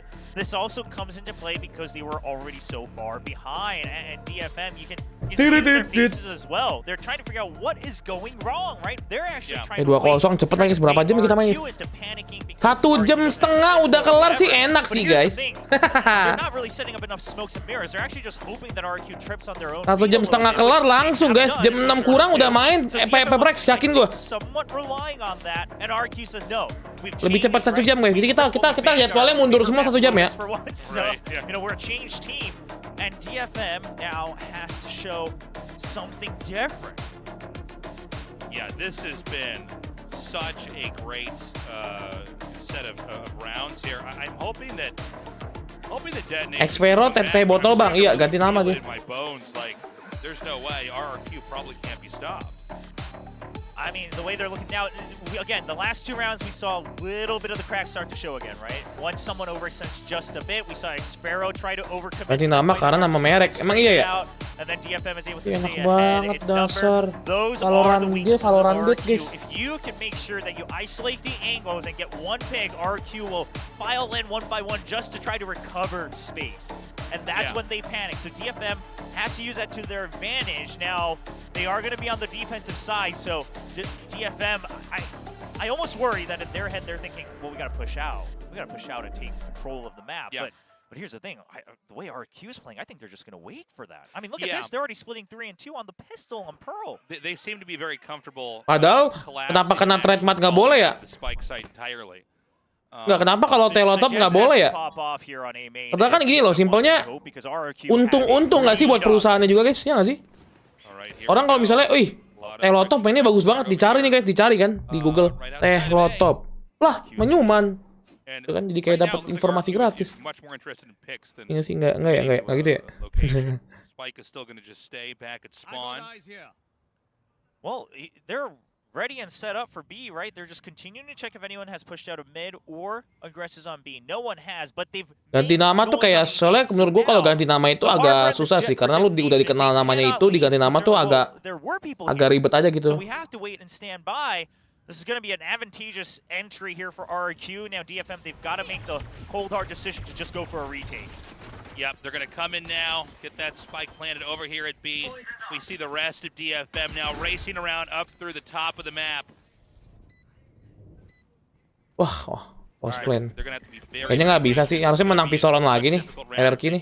also comes into play because they were already so far behind. And DFM, you can see it in their faces as well. They're trying to figure out what is going wrong, right? They're actually trying to 2-0 cepet lagi, berapa jam kita main? 1,5 jam udah kelar sih, enak sih guys. They're not really setting up enough smokes and mirrors. They're actually just hoping that RRQ trips on their own. 1 jam setengah kelar langsung guys, jam 6 kurang udah main. Paperrex yakin gue. Somewhat relying on that, and RRQ says no. Lebih cepat 1 jam guys. Jadi kita jadwalnya mundur semua 1 jam ya. So, you know, we're a changed team, and DFM now has to show something different. Yeah, this has been such a great set of rounds here. I'm hoping that Detonation. Xvero teh botol bang, iya ganti nama dia. My bones, like, there's no way RRQ probably can't be stopped. I mean, the way they're looking now, again, the last 2 rounds we saw a little bit of the cracks start to show again, right? Once someone overextends just a bit, we saw Xvero try to overcommit. Ganti nama karena nama merek, emang iya ya? And then DFM is able to Enak stay banget ahead. dasar. Those Valorant are the dia, weaknesses of Valorant RRQ. guys. If you can make sure that you isolate the angles and get 1 pick, RRQ will file in 1 by 1 just to try to recover space. And that's when they panic. So DFM has to use that to their advantage. Now, they are going to be on the defensive side, so DFM, I almost worry that in their head they're thinking, well, we got to push out. We got to push out and take control of the map. Yeah. But here's the thing, the way RRQ is playing, I think they're just going to wait for that. I mean, look at this. They're already splitting 3 and 2 on the pistol on Pearl. They seem to be very comfortable. Padahal, kenapa kena trademark nggak boleh ya? The spike site entirely. Nggak, kenapa kalau telotop nggak boleh ya? Padahal kan gini loh, simpelnya untung nggak sih buat perusahaannya juga guys, ya nggak sih? Orang kalau misalnya, wih, telotop mainnya bagus banget, dicari nih guys, dicari kan di Google, telotop. Lah, menyuman. Itu kan jadi kayak dapat informasi gratis. Iya sih, nggak gitu ya. Well, they're ready and set up for B, right? They're just continuing to check if anyone has pushed out of mid or aggresses on B. No one has, but they've ganti nama tuh kayak, soalnya menurut gua kalau ganti nama itu agak susah sih, karena lu udah dikenal namanya itu, diganti nama tuh agak ribet aja gitu. So we have to wait and stand by. This is going to be an advantageous entry here for RRQ. Now DFM, they've got to make the cold hard decision to just go for a retake. Yep, they're going to come in now, get that spike planted over here at B. We see the rest of DFM now racing around up through the top of the map. Wah, post plan. Kayaknya nggak bisa sih, harusnya menang pistolan lagi nih, RRQ nih.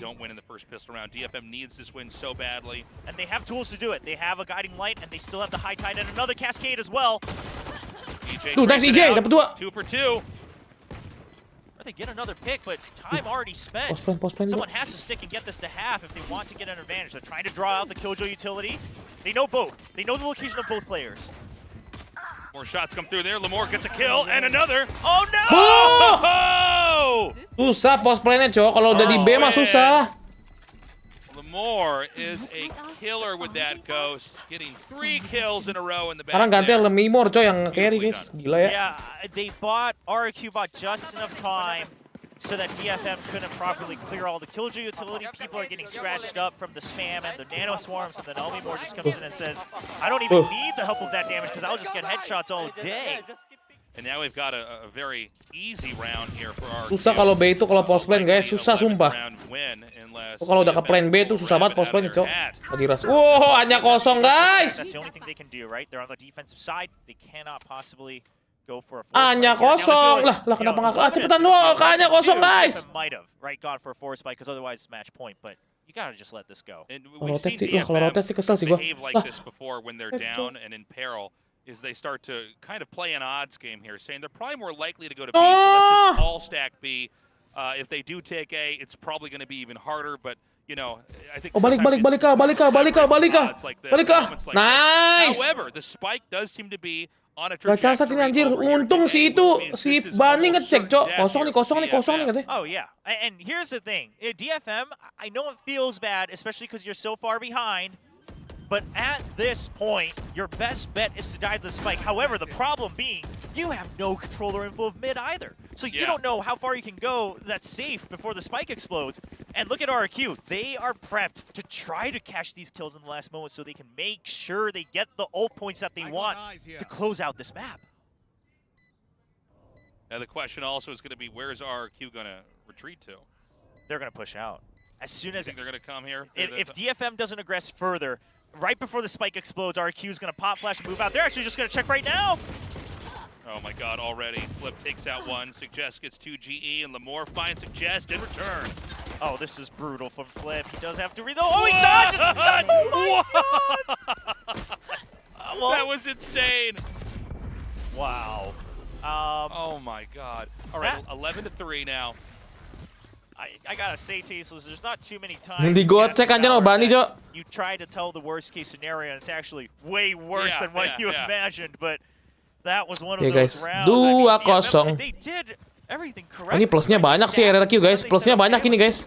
DFM needs this win so badly. And they have tools to do it. They have a guiding light, and they still have the high tide and another cascade as well. Tuh, nice EJ, dapat 2. 2 for 2. Or they get another pick, but time already spent. Post plan. Someone has to stick and get this to half if they want to get an advantage. They're trying to draw out the Killjoy utility. They know both. They know the location of both players. More shots come through there. Lamore gets a kill and another. Oh no! Oh! Susah post plan-nya, Cok. Kalau udah di B mah susah. Lamore is a killer with that Ghost, getting 3 kills in a row in the back. Sekarang ganti there. Lemimor, Cok, yang carry, guys. Gila ya. Yeah, they bought RRQ bought just enough time so that DFM couldn't properly clear all the Killjoy utility. People are getting scratched up from the spam and the nano swarms, and then Lemimor just comes in and says, I don't even need the help of that damage because I'll just get headshots all day. And now we've got a very easy round here for our. Susah kalau B itu kalau post plan, guys. Susah, sumpah. Kalau udah ke plan B itu susah banget post plan-nya, Cok. Lagi ras. Wow, hanya kosong, guys. That's the only thing they can do, right? They're on the defensive side. They cannot possibly go for a force Hanya spike here. kosong. Now, if it Lah was, kenapa you know, nggak? Cepetan lo, hanya kosong, guys. DFM might have, right, gone for a force spike because otherwise it's match point, but you gotta just let this go. Kalau rotate sih kesel sih gua. Behave like this before when they're down and in peril. Is they start to kind of play an odds game here, saying they're probably more likely to go to B, so let's just all stack B. If they do take A, it's probably going to be even harder, but, you know, I think... Oh, balik. Nice! However, the spike does seem to be on a Gak casat ini anjir. Untung si itu, si Bani ngecek, Cok. Kosong nih katanya. Oh, yeah. And here's the thing. DFM, I know it feels bad, especially because you're so far behind, but at this point, your best bet is to die to the spike. However, the problem being, you have no controller info of mid either. So you don't know how far you can go that's safe before the spike explodes. And look at RRQ. They are prepped to try to catch these kills in the last moment so they can make sure they get the ult points that they want to close out this map. Now the question also is going to be, where's RRQ going to retreat to? They're going to push out. As soon as they're going to come here? If DFM doesn't aggress further, right before the spike explodes, RRQ is going to pop flash and move out. They're actually just going to check right now. Oh my god, already. Flip takes out 1, Suggest gets 2 GE, and Lamore finds Suggest in return. Oh, this is brutal from Flip. He does have to reload. Oh, he dodges! Oh my god! Well, that was insane. Wow. Oh my god. All right, 11-3 now. I gotta say, Tasteless, there's not too many times Digocek anjir sama Bani, Cok. you try to tell the worst case scenario, and it's actually way worse than what you imagined. But that was one of those rounds. 2-0. They did everything correctly. Ini plusnya banyak sih RRQ, guys. Plusnya banyak ini, guys.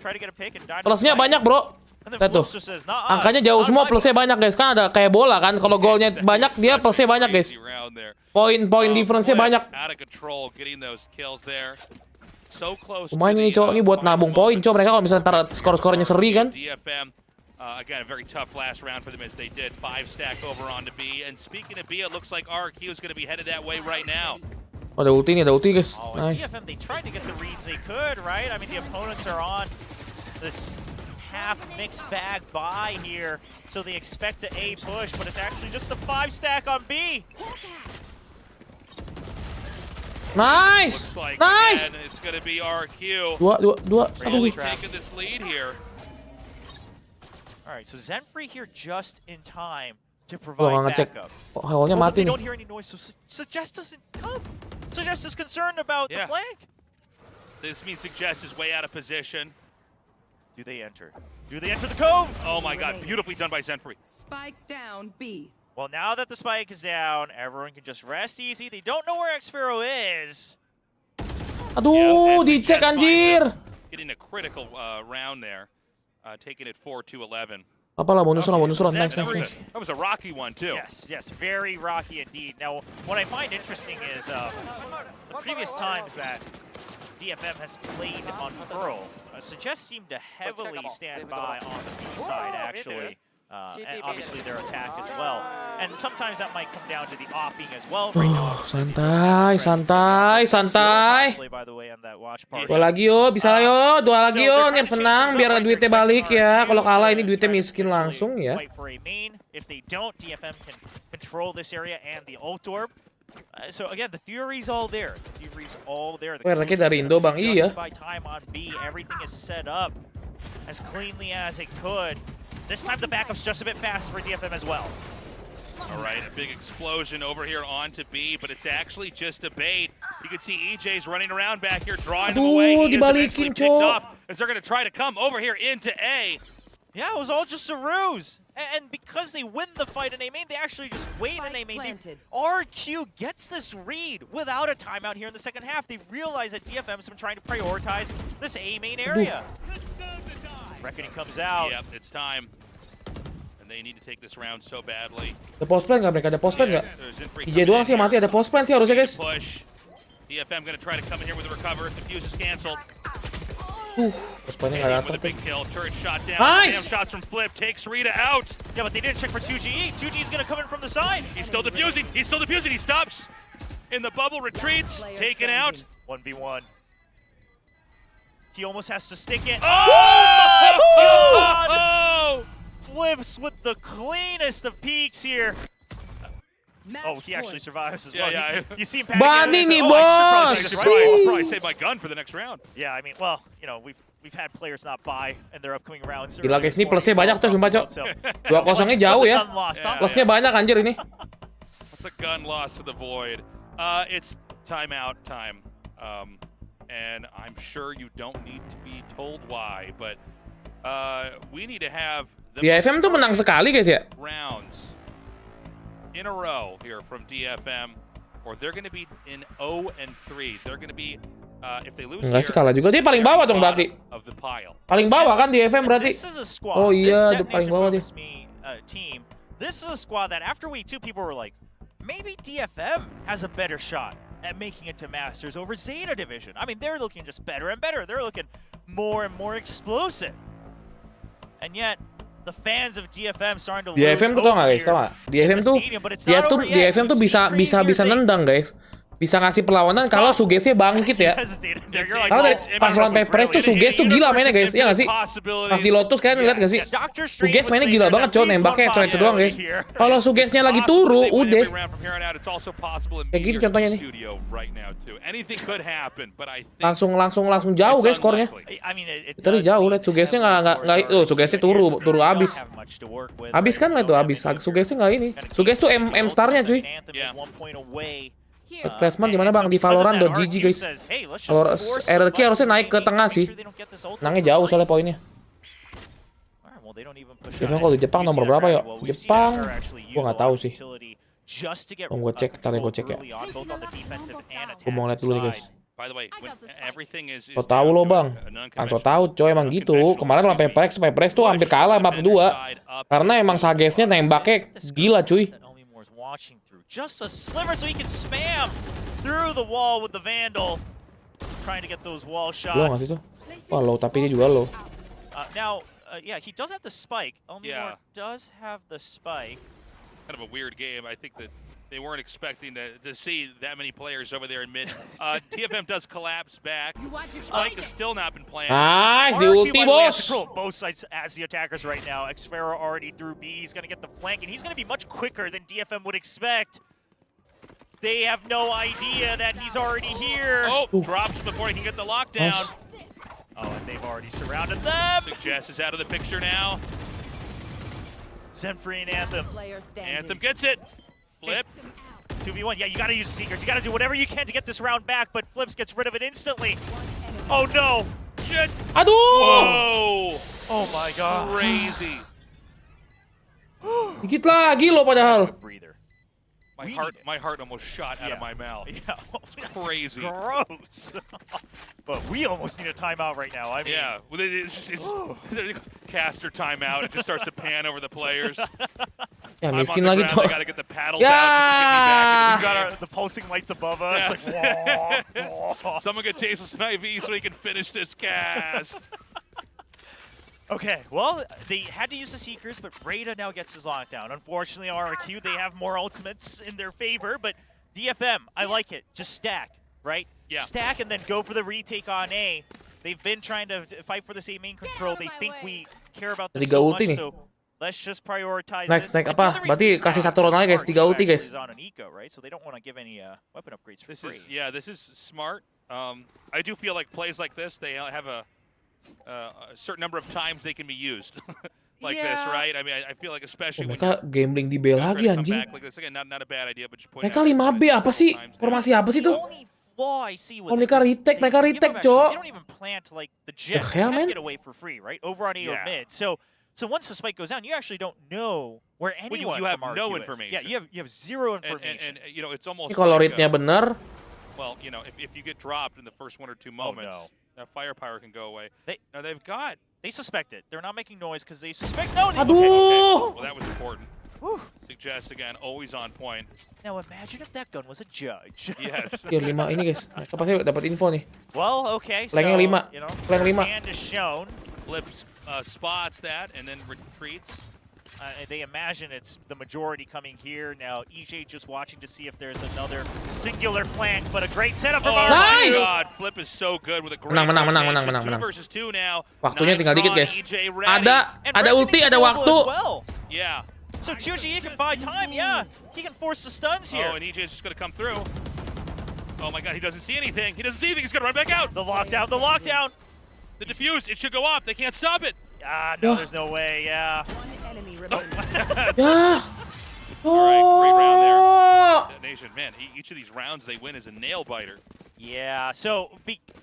Plusnya banyak, bro. Lihat tuh. Angkanya jauh semua, plusnya banyak, guys. Kan ada kayak bola kan. Kalau golnya banyak, dia plusnya banyak, guys. Poin difference-nya banyak. Lumayan ini, Cok. Ini buat nabung poin, Cok. Mereka kalau misalnya ntar skor-skornya seri kan. Again, a very tough last round for them as they did 5-stack over onto B. And speaking of B, it looks like RRQ is going to be headed that way right now. Oh, ada ulti nih, guys. Oh, nice. DFM, they tried to get the reads they could, right? I mean, the opponents are on this half mixed bag buy here, so they expect a push, but it's actually just a 5-stack on B. Nice! Like, nice! Again, it's going to be RRQ. Dua. Really taking this lead here. All right, so Zenfree here just in time to provide backup. Hawalnya mati they nih. don't hear any noise, so Suggest doesn't come. Suggest is concerned about the flank. This means Suggest is way out of position. Do they enter? Do they enter the cove? Oh my god, beautifully done by Zenfree. Spike down B. Well, now that the spike is down, everyone can just rest easy. They don't know where Xpharaoh is. Aduh, dicek anjir. Getting a critical round there. Taking it 4-11. Apalah, bonus run. Nice. That was a rocky one, too. Yes, very rocky indeed. Now, what I find interesting is the previous times that DFM has played on Pearl, Suggest seemed to heavily stand by on the B side, actually. And obviously their attack as well. And sometimes that might come down to the opping as well. Santai. Dua lagi yo, bisa yo. Dua lagi yo, nih menang biar duitnya balik ya. Kalau kalah ini duitnya miskin langsung ya. If they don't, DFM can control this area and the ult orb. So again, the theory's all there. RRQ dari Indo, Bang. Iya. Everything is set up as cleanly as it could. This time the backup's just a bit fast for DFM as well. All right, a big explosion over here onto B, but it's actually just a bait. You can see EJ's running around back here, drawing them away. He is eventually picked off as they're going to try to come over here into A. Yeah, it was all just a ruse. And because they win the fight in A main, they actually just wait in A main. RRQ gets this read without a timeout here in the second half. They realize that DFM's been trying to prioritize this A main area. Reckoning comes out. Yep, it's time. And they need to take this round so badly. Ada post plan nggak mereka? Ada post plan nggak? IJ doang sih mati. Ada post plan sih harusnya guys. Push. DFM going to try to come in here with a recover. The fuse is canceled. Post plannya nggak datang. With a big kill. Turret shot down. Nice! Damn shots from Flip. Takes Rita out. Yeah, but they didn't check for 2GE. 2G's going to come in from the side. He's still defusing. He's still defusing. He stops. In the bubble, retreats. Taken out. 1v1. He almost has to stick it. Oh! God! Flips with the cleanest of peaks here. Oh, he actually survives as well. Yeah. You see him Bani nih, I bos! should I'll probably save my gun for the next round. Yeah, I mean, well, you know, we've had players not buy in their upcoming rounds. Gila guys, ini plusnya banyak tuh sumpah cok. 2-0-nya jauh ya. Plusnya banyak anjir ini. What's a gun lost to the void? It's timeout time. And I'm sure you don't need to be told why, but we need to have the DFM tuh menang sekali guys ya. rounds in a row here from DFM, or they're going to be in 0-3. They're going to be if they lose. Enggak sih, kalah juga. Dia paling bawah dong berarti. Paling bawah kan DFM berarti. Oh iya, dia paling bawah dia. This is a squad that after week 2 people were like, maybe DFM has a better shot at making it to Masters over Zeta Division. I mean, they're looking just better and better. They're looking more and more explosive. And yet, the fans of DFM starting to lose DFM tuh tau nggak guys, tau nggak? DFM tuh bisa nendang guys. Bisa ngasih perlawanan kalau Sugesnya bangkit ya. Kalau dari pas lawan Paperrex tuh Suges tuh gila mainnya guys, iya nggak sih? Pas di Lotus kalian ngeliat nggak sih? Suges mainnya gila banget cow, nembaknya itu doang guys. Kalau Sugesnya lagi turu, udah. Kayak gini contohnya nih. Langsung jauh guys skornya. Tadi jauh lihat Sugesnya nggak, Sugesnya turu abis. Abis kan lah itu abis. Sugesnya nggak ini. Suges tuh M starnya cuy. Placement gimana bang di Valorant.gg guys. Kalau RRQ harusnya naik ke tengah sih. Nangnya jauh soalnya poinnya. Biasanya kalau di Jepang nomor berapa ya? Jepang, gua nggak tahu sih. Gue cek, ntar gue cek ya. Gue mau ngeliat dulu nih guys. So tahu lo bang, kan so tahu coy emang gitu. Kemarin lawan Paperrex tuh hampir kalah map 2 karena emang Sagesnya nembaknya gila cuy. Just a sliver so he can spam through the wall with the Vandal. Trying to get those wall shots. Low nggak sih tuh? Wah low, tapi dia juga low. Now, yeah, he does have the spike. Omnimore does have the spike. Kind of a weird game. I think that they weren't expecting to see that many players over there in mid. TFM does collapse back. Spike has still not been planned. Nice, the ulti boss. Both sides as the attackers right now. Xfero already through B. He's going to get the flank, and he's going to be much quicker than DFM would expect. They have no idea that he's already here. Oh, drops before he can get the lockdown. Nice. Oh, and they've already surrounded them. Suggest is out of the picture now. Zenfree and Anthem. Anthem gets it. Flip. 2v1. Yeah, you gotta use the Seekers. You gotta do whatever you can to get this round back, but Flips gets rid of it instantly. Oh no! Shit! Aduh! Whoa! Oh my god. Crazy. Dikit lagi lo padahal. My heart almost shot out of my mouth. Yeah. Crazy. Gross. But we almost need a timeout right now. I mean, yeah, well, it's caster timeout. It just starts to pan over the players. Ya I'm miskin on the lagi ground, tuh. I gotta get the paddles out just to get me back. we got the pulsing lights above us. Yeah. It's like, whoa. Someone get Tasteless an IV so he can finish this cast. Okay, well, they had to use the Seekers, but Rada now gets his lockdown. Unfortunately, RRQ, they have more ultimates in their favor, but DFM, I like it. Just stack, right? Yeah. Stack and then go for the retake on A. They've been trying to fight for the same main control. They think we care about this 3 so ulti much, nih. so let's just prioritize Next this. apa? Berarti kasih satu round aja guys, 3 ulti guys. On an eco, right? So they don't want to give any weapon upgrades for free. This is smart. I do feel like plays like this, they have a certain number of times they can be used. like this, right? I mean, I feel like especially when Mereka gambling di B lagi anjing. like this again, not a bad idea, but just pointing Mereka out 5B apa sih? Formasi apa sih The tuh? only flaw I see with Oh, mereka it is retake, mereka they give retake, up actually- Cok. They don't even plant like the jet. The hell, They man? can't get away for free, right? Over on AO Yeah. mid. So once the spike goes down, you actually don't know where Well, anyone you have from no RQ is. information. Yeah, you have zero and information. you know, it's almost Ini kalau like, readnya bener, well, you know, if you get dropped in the first 1 or 2 moments, no. that firepower can go away. Now They suspect it. They're not making noise because they suspect. No. Aduh. well, that was important. Whew. Suggest again, always on point. Now imagine if that gun was a judge. Yes. Gear 5 ini guys. Mereka pasti dapat info nih. Well, okay. So Flanknya 5. you know, Flank 5. hand is shown. Flips spots that and then retreats. They imagine it's the majority coming here. Now, EJ just watching to see if there's another singular flank, but a great setup from Oh Nice! my God, Flip is so good with a great Menang. rotation. 2 versus 2 now. Waktunya tinggal dikit guys. EJ ready. Ada And Red ulti, can ada be waktu. mobile as well. Yeah. So Ryuji can buy time, yeah. He can force the stuns here. Oh, and EJ's just going to come through. Oh my God, he doesn't see anything. He doesn't see anything. He's going to run back out. The lockdown. The diffuse, it should go off. They can't stop it. Ah, no, Yeah. there's no way, yeah. One enemy remaining. Ya. Right, great round there. Oh. Nation, man, each of these rounds they win is a nail biter. Yeah, so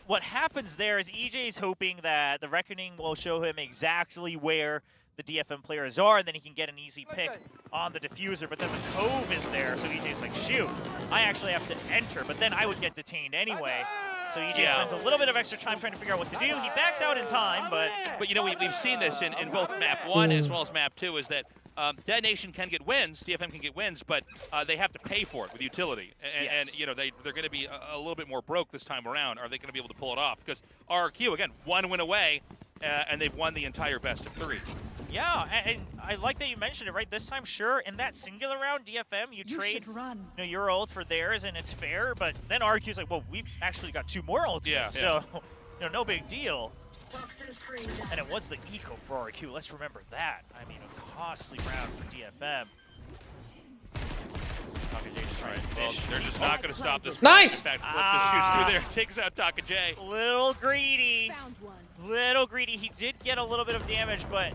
what happens there is EJ's hoping that the Reckoning will show him exactly where the DFM players are, and then he can get an easy pick on the diffuser, but then the cove is there, so EJ's like, shoot, I actually have to enter, but then I would get detained anyway. So EJ spends a little bit of extra time trying to figure out what to do. He backs out in time, but you know, we've seen this in both map 1 as well as map 2, is that Dead Nation can get wins, DFM can get wins, but they have to pay for it with utility. And you know, they're going to be a little bit more broke this time around. Are they going to be able to pull it off? Because RRQ, again, 1 win away, and they've won the entire best of 3. yeah, and I like that you mentioned it, right? This time, sure, in that singular round, DFM, you trade your ult for theirs, and it's fair, but then RRQ's like, well, we've actually got 2 more ultimates, so no big deal. And it was the eco for RRQ, let's remember that. I mean, a costly round for DFM. Well, they're just not going to stop this. Nice! In fact, Flip just shoots through there, takes out Taka J. Little greedy. Little greedy. He did get a little bit of damage, but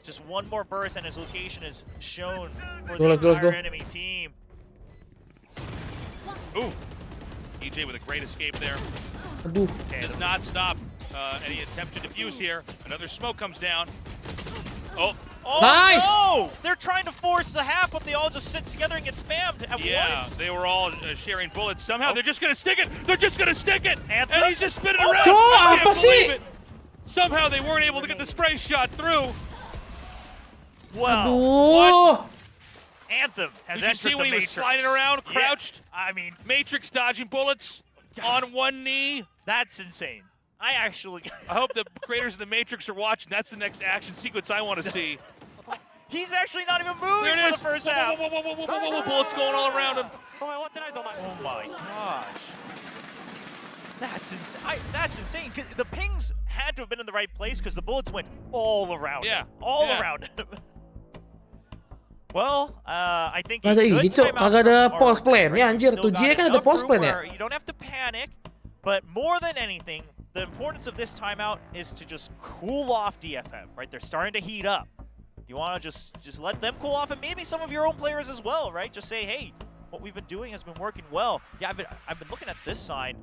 just one more burst and his location is shown for the entire enemy team. Ooh. EJ with a great escape there. Aduh. Does not stop any attempt to defuse here. Another smoke comes down. Oh. Oh, Nice! no! They're trying to force the half, but they all just sit together and get spammed at once. They were all sharing bullets. Somehow they're just going to stick it. They're just going to stick it. And he's just spinning around. Cok, I apa can't sih? believe it. Somehow they weren't able to get the spray shot through. Well, Aduh. Anthem has Did you entered see the when he was Matrix. sliding around, crouched? Yeah, I mean, Matrix dodging bullets on one knee. that's insane. I actually... I hope the creators of the Matrix are watching. That's the next action sequence I want to see. He's actually not even moving There it for is. the first half. Whoa, bullets going all around him. Oh my gosh. That's insane. That's insane. 'Cause the pings had to have been in the right place because the bullets went all around him. All around him. Well, I think Gak ada ini, Cok. Kagak ada pulse plan-nya, anjir. Tuh J kan ada pulse plan-nya. You don't have to panic, but more than anything, the importance of this timeout is to just cool off DFM, right? They're starting to heat up. You want to just let them cool off, and maybe some of your own players as well, right? Just say, hey, what we've been doing has been working well. Yeah, I've been looking at this sign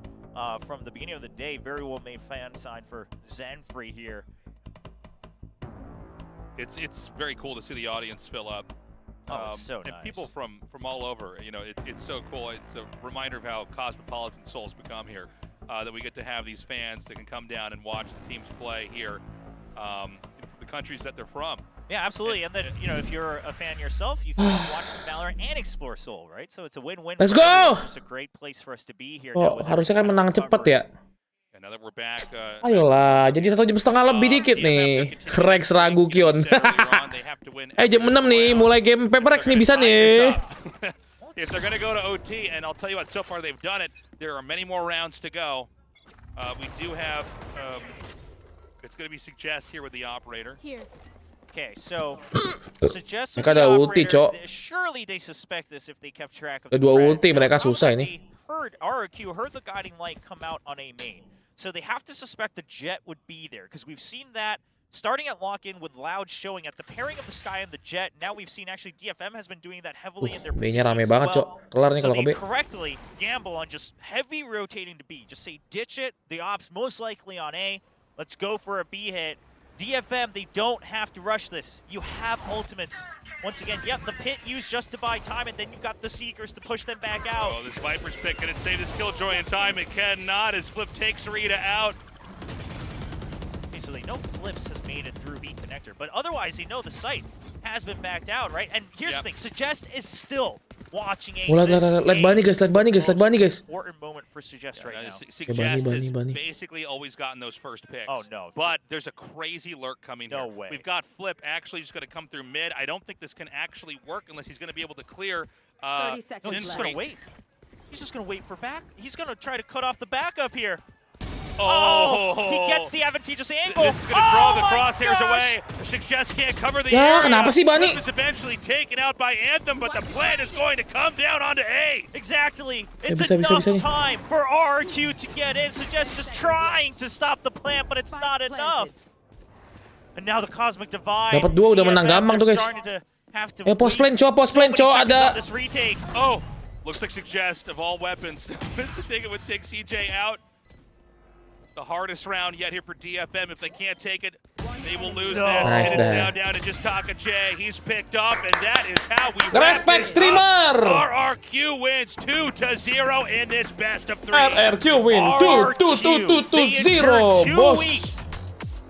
from the beginning of the day. Very well made fan sign for Zenfree here. It's very cool to see the audience fill up. Oh, it's so and nice. people from all over, you know, it's so cool. It's a reminder of how cosmopolitan Seoul's become here. That we get to have these fans that can come down and watch the teams play here, the countries that they're from. Yeah, absolutely. And then, you know, if you're a fan yourself, you can watch some Valorant and explore Seoul, right? So it's a win-win. Let's for go! everyone. It's just a great place for us to be here. Oh, harusnya kan menang cepet ya. And now that we're back, Ayolah, jadi 1 jam setengah lebih dikit nih. Rex ragu Kion. Jam 6 nih, mulai game Paperrex nih bisa nih. If they're going to go to OT, and I'll tell you what, so far they've done it. There are many more rounds to go. We do have, it's going to be Suggest here with the operator. Okay, so Suggest with Mereka the ada ulti, operator, Cok. surely they suspect this if they kept track of Ada the 2 thread. ulti, mereka So susah ini. RRQ heard the guiding light come out on a main. So they have to suspect the jet would be there, because we've seen that starting at lock-in with Loud showing at the pairing of the Sky and the Jet. Now we've seen actually DFM has been doing that heavily in their B-nya rame pre-splits banget, as Cok. well. Kelar nih So kalau ke they B. correctly gamble on just heavy rotating to B. Just say ditch it. The ops most likely on A. Let's go for a B hit. DFM, they don't have to rush this. You have ultimates. Once again, yep, the pit used just to buy time, and then you've got the Seekers to push them back out. Oh, this Viper's pick, can it save this Killjoy in time? It cannot as Flip takes Rita out. Okay, so they know Flips has made it through B connector, but otherwise they know the site has been backed out, right? And here's the thing, Suggest is still watching A. Lihat Bunny guys, lihat Bunny guys. Important moment for Suggest right now. Suggest has Bunny. basically always gotten those first picks. Oh, no. But there's a crazy lurk coming No here. way. We've got Flip actually just going to come through mid. I don't think this can actually work unless he's going to be able to clear 30 seconds No, he's just left. gonna wait. He's just gonna wait for back. He's gonna try to cut off the backup here. Oh, he gets the advantageous angle. This is going to draw the my crosshairs gosh! away. Suggest can't cover the Ya, area. kenapa sih, Bani? Flip is eventually taken out by Anthem, but the plan is going to come down onto A. Exactly. It's bisa enough nih. time for RRQ to get in. Suggest just trying to stop the plant, but it's not enough. And now the Cosmic Divide. Dapat dua, udah menang gampang tuh, guys. Post plan, Cok, ada. Oh, looks like Suggest of all weapons. Take it would take CJ out. The hardest round yet here for DFM. If they can't take it, they will lose this. Nice And it's there. now down to just Taka J. He's picked up, and that is how we Respect wrap this streamer! up. RRQ wins 2-0 in this best of 3. RRQ win 2-0, The bos. weeks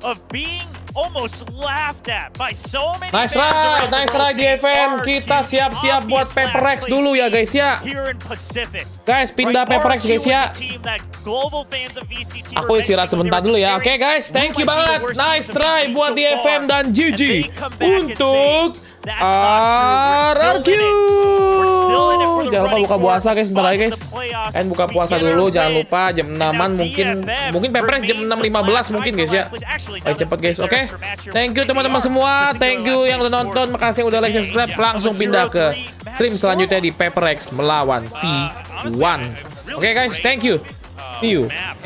of being almost laughed at by so many Nice fans try, around the nice world try saying DFM. RRQ Kita siap-siap buat obvious Paperrex last dulu place ya guys ya. here in Pacific. Guys, pindah Right, Paperrex guys RRQ ya. was a team that global fans of VCT Aku were istirahat mentioning sebentar when dulu they ya. were Oke comparing guys, thank you who might be the banget. worst Nice teams of try VCT buat so DFM far. dan And Ryuji they come back and say, untuk "That's not true. We're RRQ. still in it for the Jangan lupa running buka for puasa guys, sebentar lagi spot in guys. the playoffs. Kalian buka We puasa get our dulu, jangan win. lupa jam 6-an mungkin Paperrex jam 6.15 mungkin guys ya. Ayo cepet guys, oke? Thank you teman-teman semua, thank you yang udah nonton, makasih yang udah like, subscribe. Langsung pindah ke stream selanjutnya di Paperrex melawan T1. Oke guys, thank you. See you.